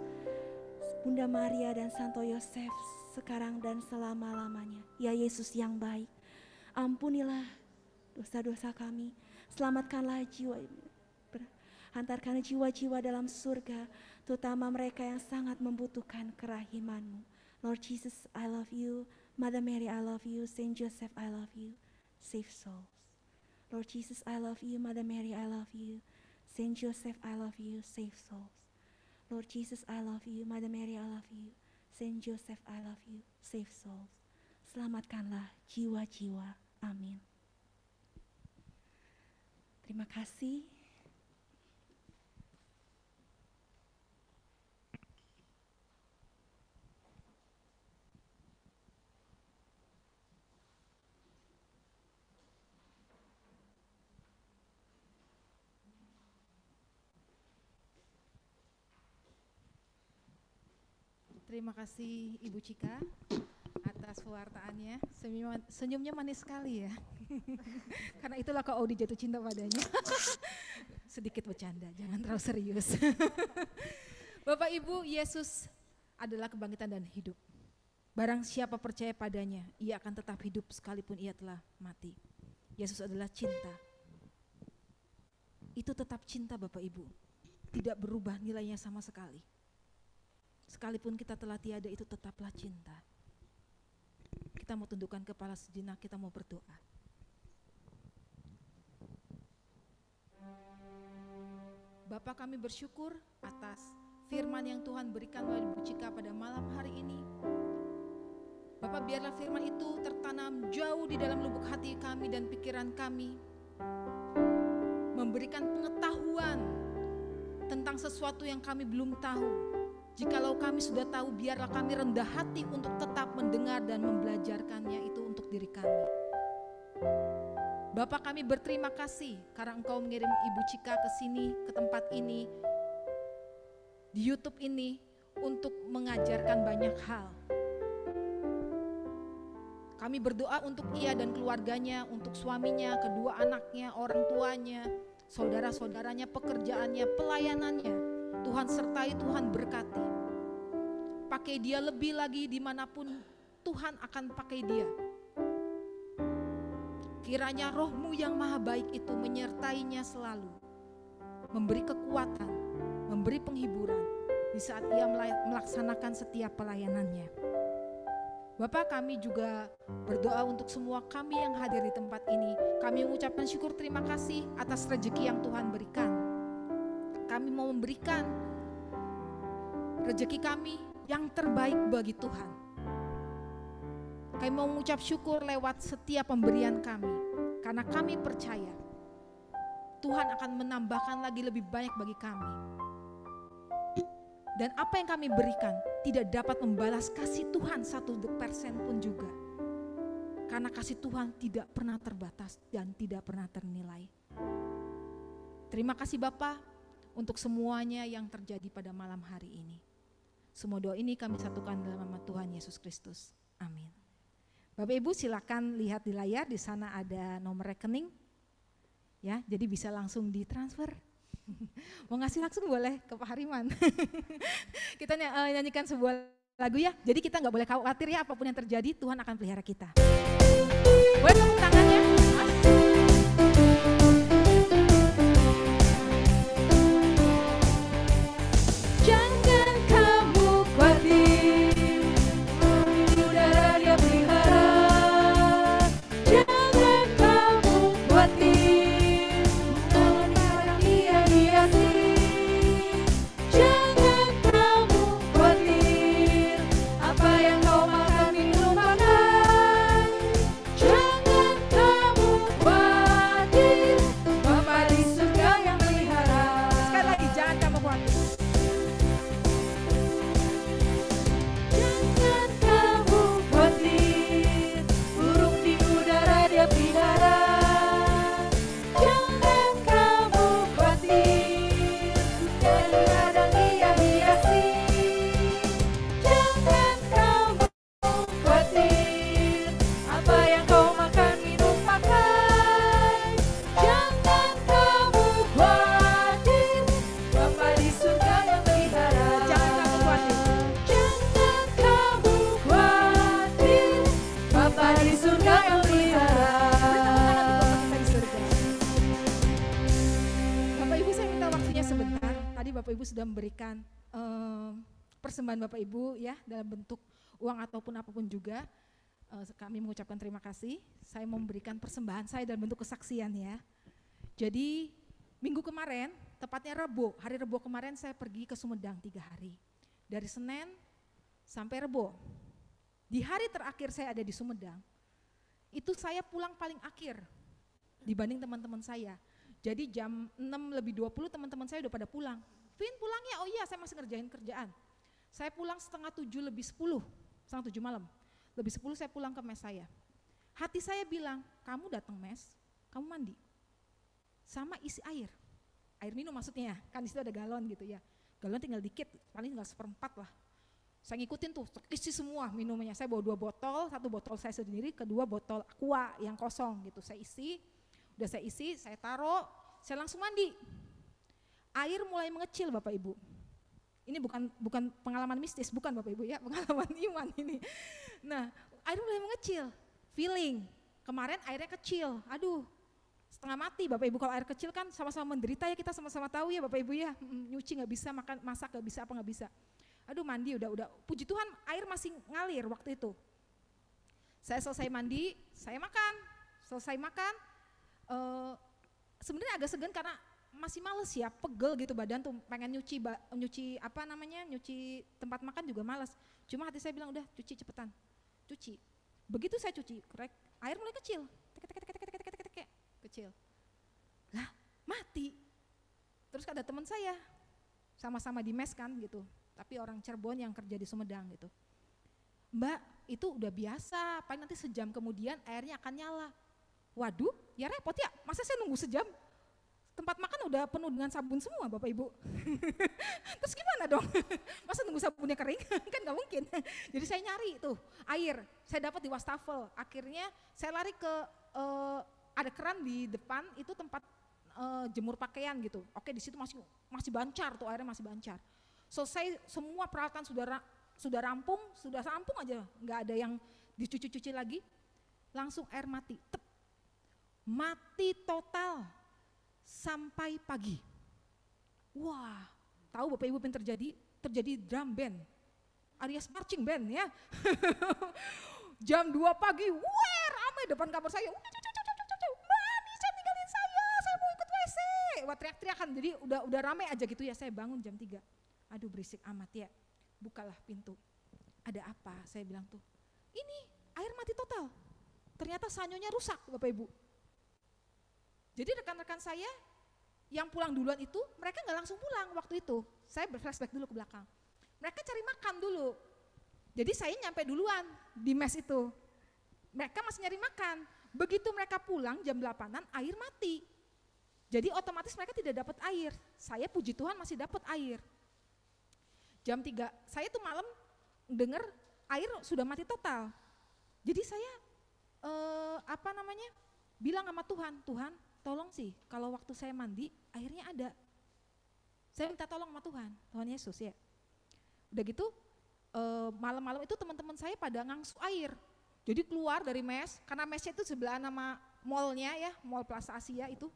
Bunda Maria dan Santo Yosef, sekarang dan selama-lamanya. Ya Yesus yang baik, ampunilah dosa-dosa kami, selamatkanlah jiwa, hantarkan jiwa-jiwa dalam surga, terutama mereka yang sangat membutuhkan kerahiman-Mu. Lord Jesus, I love you. Mother Mary, I love you. Saint Joseph, I love you. Save souls. Lord Jesus, I love you. Mother Mary, I love you. Saint Joseph, I love you. Save souls. Lord Jesus, I love you. Mother Mary, I love you. Saint Joseph, I love you. Save souls. Selamatkanlah jiwa-jiwa. Amin. Terima kasih. Terima kasih Ibu Cika atas pewartaannya. Senyumnya manis sekali ya. Karena itulah kau Audi jatuh cinta padanya. Sedikit bercanda, jangan terlalu serius. Bapak Ibu, Yesus adalah kebangkitan dan hidup. Barang siapa percaya padanya, ia akan tetap hidup sekalipun ia telah mati. Yesus adalah cinta. Itu tetap cinta Bapak Ibu. Tidak berubah nilainya sama sekali. Sekalipun kita telah tiada, itu tetaplah cinta. Kita mau tundukkan kepala sejenak, kita mau berdoa. Bapa, kami bersyukur atas firman yang Tuhan berikan melalui Ibu Cika pada malam hari ini. Bapak, biarlah firman itu tertanam jauh di dalam lubuk hati kami dan pikiran kami, memberikan pengetahuan tentang sesuatu yang kami belum tahu. Jikalau kami sudah tahu, biarlah kami rendah hati untuk tetap mendengar dan membelajarkannya itu untuk diri kami. Bapak, kami berterima kasih karena Engkau mengirim Ibu Cika ke sini, ke tempat ini, di YouTube ini, untuk mengajarkan banyak hal. Kami berdoa untuk ia dan keluarganya, untuk suaminya, kedua anaknya, orang tuanya, saudara-saudaranya, pekerjaannya, pelayanannya. Tuhan sertai, Tuhan berkati. Pakai dia lebih lagi dimanapun Tuhan akan pakai dia. Kiranya Roh-Mu yang maha baik itu menyertainya selalu. Memberi kekuatan, memberi penghiburan di saat ia melaksanakan setiap pelayanannya. Bapak, kami juga berdoa untuk semua kami yang hadir di tempat ini. Kami mengucapkan syukur terima kasih atas rezeki yang Tuhan berikan. Kami mau memberikan rezeki kami yang terbaik bagi Tuhan. Kami mau mengucap syukur lewat setiap pemberian kami, karena kami percaya Tuhan akan menambahkan lagi lebih banyak bagi kami. Dan apa yang kami berikan tidak dapat membalas kasih Tuhan 1% pun juga. Karena kasih Tuhan tidak pernah terbatas dan tidak pernah ternilai. Terima kasih Bapa untuk semuanya yang terjadi pada malam hari ini. Semua doa ini kami satukan dalam nama Tuhan Yesus Kristus. Amin. Bapak Ibu silakan lihat di layar, di sana ada nomor rekening. Ya, jadi bisa langsung ditransfer. Mau ngasih langsung boleh ke Pak Hariman. Kita nyanyikan sebuah lagu ya. Jadi kita nggak boleh khawatir ya, apapun yang terjadi Tuhan akan pelihara kita. Boleh tepuk tangannya, Mas? Jangan kamu khawatir, di udara Dia pelihara. Jangan kamu khawatir, orang Dia hiasi. Jangan kamu khawatir, apa yang kau makan minum pakai. Jangan kamu khawatir, Bapa di surga yang pelihara. Sekali lagi, jangan kamu khawatir. Jangan kamu khawatir, burung di udara Dia pelihara. Jangan kamu khawatir, dari ladang Dia hiasi. Jangan kamu khawatir, apa yang kau makan minum pakai. Jangan kamu khawatir, Bapa di surga yang pelihara. Jangan kamu khawatir. Jangan kamu khawatir, Bapa di surga yang pelihara. Kita di surga. Bapak Ibu saya minta waktunya sebentar. Tadi Bapak Ibu sudah memberikan persembahan Bapak Ibu ya dalam bentuk uang ataupun apapun juga. Kami mengucapkan terima kasih. Saya memberikan persembahan saya dalam bentuk kesaksian ya. Jadi minggu kemarin, tepatnya hari Rebo kemarin saya pergi ke Sumedang 3 hari. Dari Senin sampai Rebo. Di hari terakhir saya ada di Sumedang, itu saya pulang paling akhir dibanding teman-teman saya. Jadi jam 6:20 teman-teman saya udah pada pulang. Vin pulangnya, oh iya saya masih ngerjain kerjaan. Saya pulang 6:30 setengah 7 malam. Lebih 10 saya pulang ke mes saya. Hati saya bilang, kamu datang mes, kamu mandi. Sama isi air minum maksudnya, kan di situ ada galon gitu ya. Galon tinggal dikit, paling tinggal 1/4 lah. Saya ngikutin tuh, isi semua minumnya. Saya bawa 2 botol, 1 botol saya sendiri, kedua botol aqua yang kosong gitu. Saya isi, udah saya isi, saya taruh, saya langsung mandi. Air mulai mengecil Bapak Ibu. Ini bukan pengalaman mistis, bukan Bapak Ibu ya, pengalaman iman ini. Nah, air mulai mengecil, feeling. Kemarin airnya kecil, aduh setengah mati Bapak Ibu. Kalau air kecil kan sama-sama menderita ya, kita sama-sama tahu ya Bapak Ibu ya. Nyuci gak bisa, makan masak gak bisa, apa gak bisa. Aduh mandi udah, puji Tuhan air masih ngalir waktu itu. Saya selesai mandi, saya makan. Selesai makan, sebenarnya agak segan karena masih males ya, pegel gitu badan tuh, pengen nyuci tempat makan juga males. Cuma hati saya bilang udah cuci cepetan, cuci. Begitu saya cuci, air mulai kecil, kecil. Lah mati. Terus ada teman saya, sama-sama di mes kan gitu, tapi orang Cirebon yang kerja di Sumedang gitu. Mbak, itu udah biasa, paling nanti sejam kemudian airnya akan nyala. Waduh, ya repot ya, masa saya nunggu sejam? Tempat makan udah penuh dengan sabun semua Bapak Ibu. Terus gimana dong? Masa nunggu sabunnya kering? Kan gak mungkin. Jadi saya nyari tuh air, saya dapat di wastafel. Akhirnya saya lari ke, ada keran di depan, itu tempat jemur pakaian gitu. Oke, di situ masih bancar tuh, airnya masih bancar. Selesai semua peralatan sudah rampung aja, nggak ada yang dicuci-cuci lagi. Langsung air mati, mati total sampai pagi. Wah, tahu Bapak Ibu apa yang terjadi? Terjadi drum band, alias marching band ya. Jam 2 pagi, wah ramai depan kamar saya. Mbak Anissa tinggalin saya mau ikut WC. Wah teriak-teriakan, jadi udah ramai aja gitu ya. Saya bangun jam 3. Aduh berisik amat ya. Bukalah pintu. Ada apa? Saya bilang tuh, ini air mati total. Ternyata sanyonya rusak Bapak Ibu. Jadi rekan-rekan saya yang pulang duluan itu, mereka nggak langsung pulang waktu itu. Saya berflashback dulu ke belakang. Mereka cari makan dulu. Jadi saya nyampe duluan di mes itu. mereka masih nyari makan. Begitu mereka pulang jam 8-an, air mati. Jadi otomatis mereka tidak dapat air. Saya puji Tuhan masih dapat air. Jam 3, saya tuh malam dengar air sudah mati total. Jadi saya bilang sama Tuhan, Tuhan tolong sih kalau waktu saya mandi airnya ada. Saya minta tolong sama Tuhan Yesus ya. Udah gitu malam-malam itu teman-teman saya pada ngangsu air. Jadi keluar dari mes, karena mesnya itu sebelah nama mallnya ya, Mall Plaza Asia itu.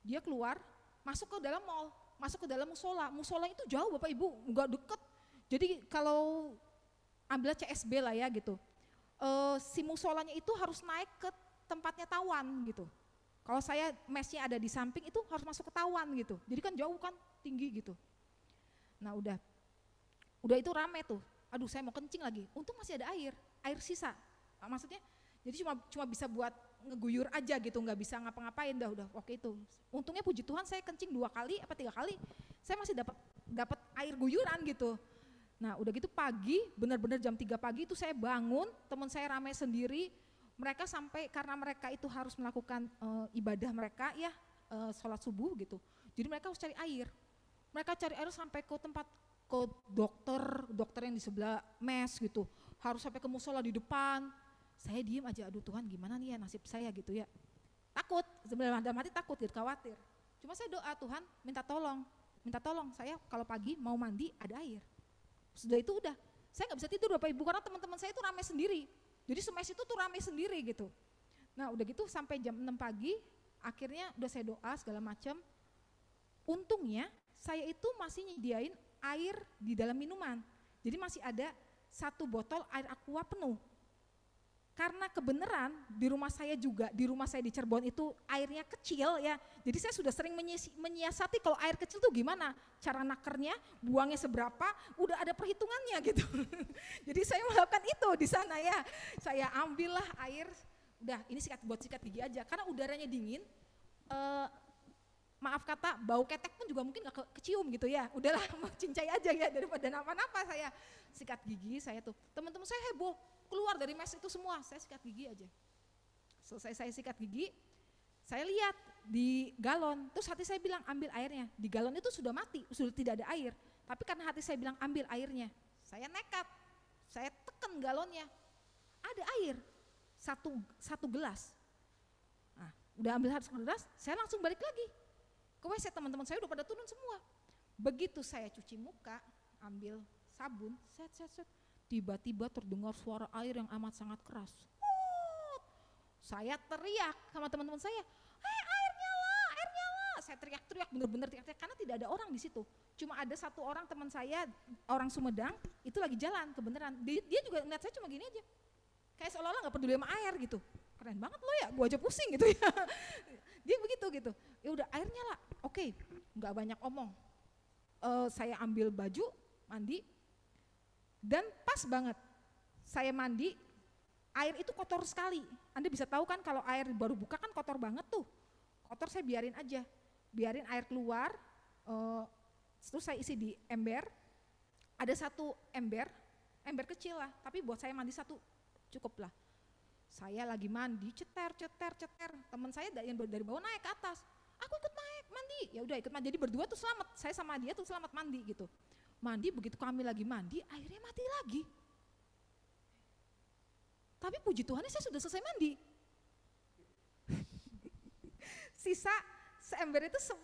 Dia keluar, masuk ke dalam mall, masuk ke dalam musola. Musola itu jauh Bapak Ibu, enggak deket. Jadi kalau ambil CSB lah ya gitu. Si musolanya itu harus naik ke tempatnya tawan gitu. Kalau saya mesnya ada di samping itu harus masuk ke tawan gitu. Jadi kan jauh kan, tinggi gitu. Nah udah itu rame tuh. Aduh saya mau kencing lagi. Untung masih ada air sisa. Maksudnya jadi cuma bisa buat ngeguyur aja gitu, nggak bisa ngapa-ngapain udah oke itu. Untungnya puji Tuhan saya kencing 2 kali apa 3 kali, saya masih dapat air guyuran gitu. Nah udah gitu pagi, benar-benar jam 3 pagi itu saya bangun, teman saya ramai sendiri, mereka sampai karena mereka itu harus melakukan ibadah mereka ya, sholat subuh gitu. Jadi mereka harus cari air. Mereka cari air sampai ke tempat ke dokter yang di sebelah mes gitu. Harus sampai ke musola di depan. Saya diem aja, aduh Tuhan gimana nih ya nasib saya gitu ya. Takut, sebenarnya dalam hati takut gitu, khawatir. Cuma saya doa Tuhan minta tolong saya kalau pagi mau mandi ada air. Sudah itu udah, saya gak bisa tidur Bapak Ibu karena teman-teman saya itu ramai sendiri. Jadi semes itu tuh ramai sendiri gitu. Nah udah gitu sampai jam 6 pagi, akhirnya udah saya doa segala macam. Untungnya saya itu masih nyediain air di dalam minuman. Jadi masih ada 1 botol air aqua penuh. Karena kebenaran di rumah saya juga, di rumah saya di Cirebon itu airnya kecil ya. Jadi saya sudah sering menyiasati kalau air kecil tuh gimana, cara nakernya, buangnya seberapa, udah ada perhitungannya gitu. Jadi saya melakukan itu di sana ya. Saya ambillah air, udah ini buat sikat gigi aja. Karena udaranya dingin, maaf kata bau ketek pun juga mungkin gak kecium gitu ya. Udahlah mau cincai aja ya daripada napa-napa saya sikat gigi saya tuh. Teman-teman saya heboh. Keluar dari mes itu semua, saya sikat gigi aja. Selesai saya sikat gigi, saya lihat di galon, terus hati saya bilang ambil airnya. Di galon itu sudah mati, sudah tidak ada air. Tapi karena hati saya bilang ambil airnya, saya nekat, saya tekan galonnya, ada air, satu gelas. Nah, udah ambil satu gelas, saya langsung balik lagi. Ke WC teman-teman saya udah pada turun semua. Begitu saya cuci muka, ambil sabun, set. Tiba-tiba terdengar suara air yang amat sangat keras. Saya teriak sama teman-teman saya, air nyala. Saya teriak-teriak, bener-bener teriak-teriak karena tidak ada orang di situ. Cuma ada 1 orang teman saya, orang Sumedang, itu lagi jalan kebenaran. Dia juga ngeliat saya cuma gini aja. Kayak seolah-olah gak peduli sama air gitu. Keren banget lo ya, gua aja pusing gitu ya. Dia begitu gitu. Ya udah air nyala, oke, gak banyak omong. Saya ambil baju, mandi. Dan pas banget saya mandi, air itu kotor sekali. Anda bisa tahu kan kalau air baru buka kan kotor banget tuh. Kotor saya biarin aja, biarin air keluar, terus saya isi di ember. Ada 1 ember kecil lah, tapi buat saya mandi 1 cukup lah. Saya lagi mandi, ceter. Teman saya dari bawah naik ke atas. Aku ikut naik mandi, ya udah ikut mandi. Jadi berdua tuh selamat, saya sama dia tuh selamat mandi gitu. Mandi, begitu kami lagi mandi, airnya mati lagi. Tapi puji Tuhan saya sudah selesai mandi. Sisa seember itu 1/4.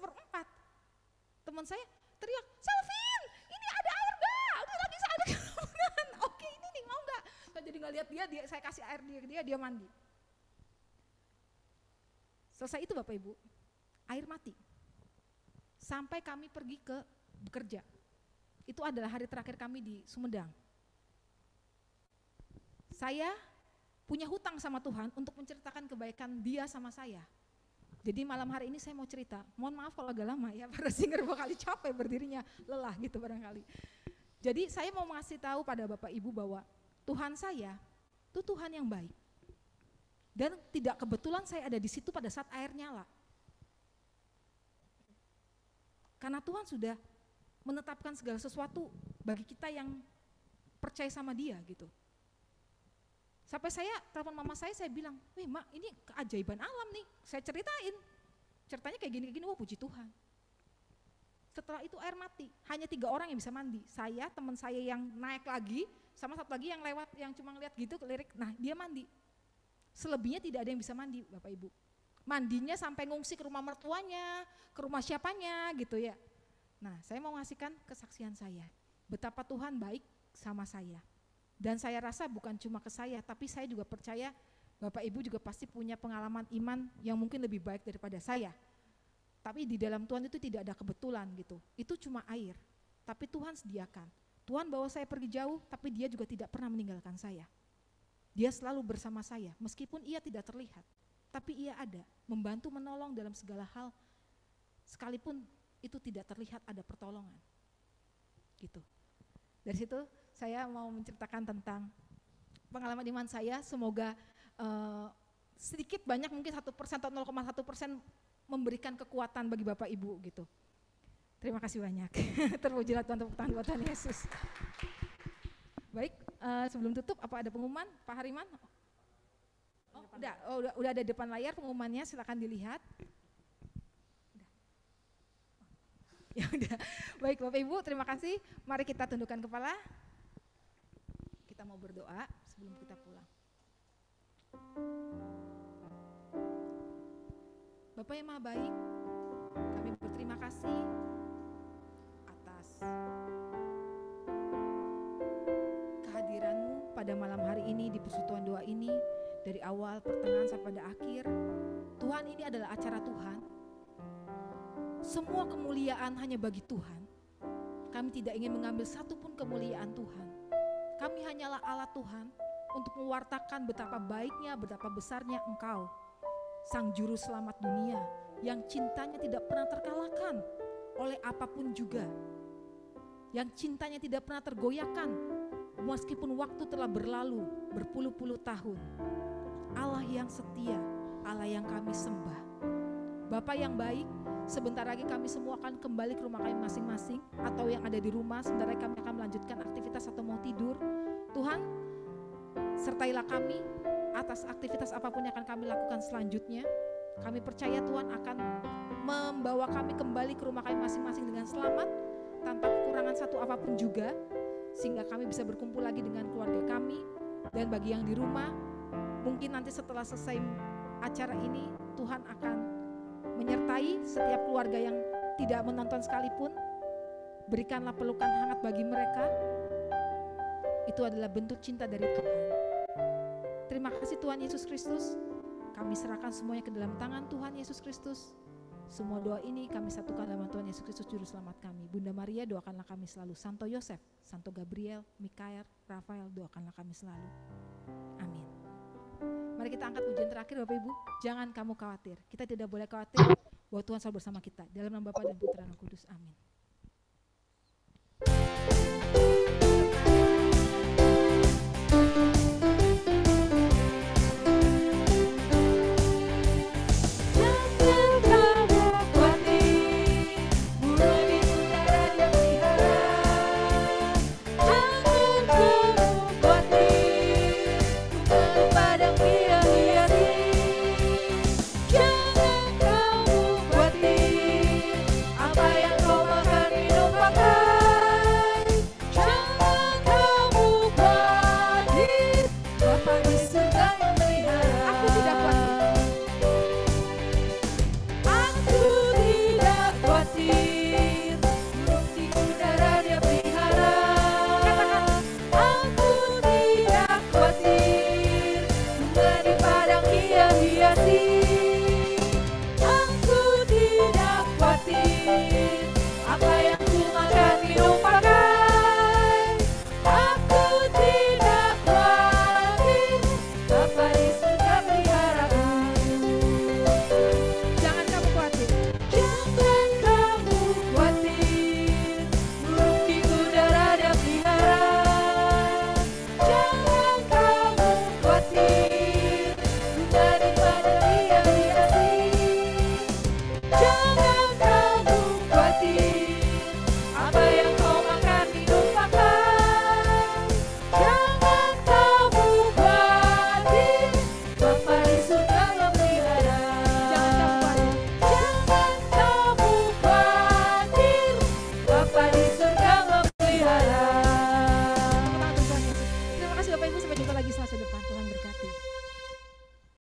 Teman saya teriak, Selvin, ini ada air gak? Udah lagi saya ada kebenaran. Oke ini nih mau gak? Saya jadi gak lihat dia, saya kasih air dia mandi. Selesai itu Bapak Ibu, air mati. Sampai kami pergi ke bekerja. Itu adalah hari terakhir kami di Sumedang. Saya punya hutang sama Tuhan untuk menceritakan kebaikan dia sama saya. Jadi malam hari ini saya mau cerita, mohon maaf kalau agak lama ya, para singer bakal capek berdirinya, lelah gitu barangkali. Jadi saya mau ngasih tahu pada Bapak Ibu bahwa Tuhan saya itu Tuhan yang baik. Dan tidak kebetulan saya ada di situ pada saat air nyala. Karena Tuhan sudah menetapkan segala sesuatu bagi kita yang percaya sama dia gitu. Sampai saya telepon mama saya bilang, wih mak ini keajaiban alam nih, saya ceritain. Ceritanya kayak gini, wah puji Tuhan. Setelah itu air mati, hanya 3 orang yang bisa mandi. Saya, teman saya yang naik lagi, sama satu lagi yang lewat, yang cuma ngeliat gitu, kelirik, nah dia mandi. Selebihnya tidak ada yang bisa mandi Bapak Ibu. Mandinya sampai ngungsi ke rumah mertuanya, ke rumah siapanya gitu ya. Nah saya mau ngasihkan kesaksian saya, betapa Tuhan baik sama saya. Dan saya rasa bukan cuma ke saya, tapi saya juga percaya Bapak Ibu juga pasti punya pengalaman iman yang mungkin lebih baik daripada saya. Tapi di dalam Tuhan itu tidak ada kebetulan gitu. Itu cuma air, tapi Tuhan sediakan. Tuhan bawa saya pergi jauh, tapi dia juga tidak pernah meninggalkan saya. Dia selalu bersama saya, meskipun ia tidak terlihat. Tapi ia ada, membantu menolong dalam segala hal, sekalipun itu tidak terlihat ada pertolongan. Gitu. Dari situ saya mau menceritakan tentang pengalaman iman saya, semoga sedikit banyak mungkin 1% atau 0,1% memberikan kekuatan bagi Bapak Ibu gitu. Terima kasih banyak. Terpujilah Tuhan, tepuk tangan buat Tuhan Yesus. Baik, sebelum tutup apa ada pengumuman Pak Hariman? Oh, udah ada di depan layar pengumumannya, silakan dilihat. Ya udah. Baik Bapak Ibu, terima kasih. Mari kita tundukkan kepala. Kita mau berdoa sebelum kita pulang. Bapak yang Maha Baik, kami berterima kasih atas kehadiran-Mu pada malam hari ini di persekutuan doa ini, dari awal, pertengahan sampai pada akhir. Tuhan, ini adalah acara Tuhan. Semua kemuliaan hanya bagi Tuhan. Kami tidak ingin mengambil satupun kemuliaan Tuhan. Kami hanyalah alat Tuhan untuk mewartakan betapa baiknya, betapa besarnya Engkau, Sang Juru Selamat dunia, yang cintanya tidak pernah terkalahkan oleh apapun juga, yang cintanya tidak pernah tergoyahkan meskipun waktu telah berlalu berpuluh-puluh tahun. Allah yang setia, Allah yang kami sembah. Bapa yang baik, sebentar lagi kami semua akan kembali ke rumah kami masing-masing, atau yang ada di rumah sebentar lagi kami akan melanjutkan aktivitas atau mau tidur. Tuhan, sertailah kami atas aktivitas apapun yang akan kami lakukan selanjutnya. Kami percaya Tuhan akan membawa kami kembali ke rumah kami masing-masing dengan selamat, tanpa kekurangan satu apapun juga, sehingga kami bisa berkumpul lagi dengan keluarga kami. Dan bagi yang di rumah, mungkin nanti setelah selesai acara ini, Tuhan akan menyertai setiap keluarga yang tidak menonton sekalipun. Berikanlah pelukan hangat bagi mereka. Itu adalah bentuk cinta dari Tuhan. Terima kasih Tuhan Yesus Kristus. Kami serahkan semuanya ke dalam tangan Tuhan Yesus Kristus. Semua doa ini kami satukan dalam Tuhan Yesus Kristus Juru Selamat kami. Bunda Maria, doakanlah kami selalu. Santo Yosef, Santo Gabriel, Mikael, Rafael, doakanlah kami selalu. Amin. Mari kita angkat pujian terakhir Bapak Ibu. Jangan kamu khawatir. Kita tidak boleh khawatir bahwa Tuhan selalu bersama kita. Dalam nama Bapa dan Putra dan Roh Kudus. Amin.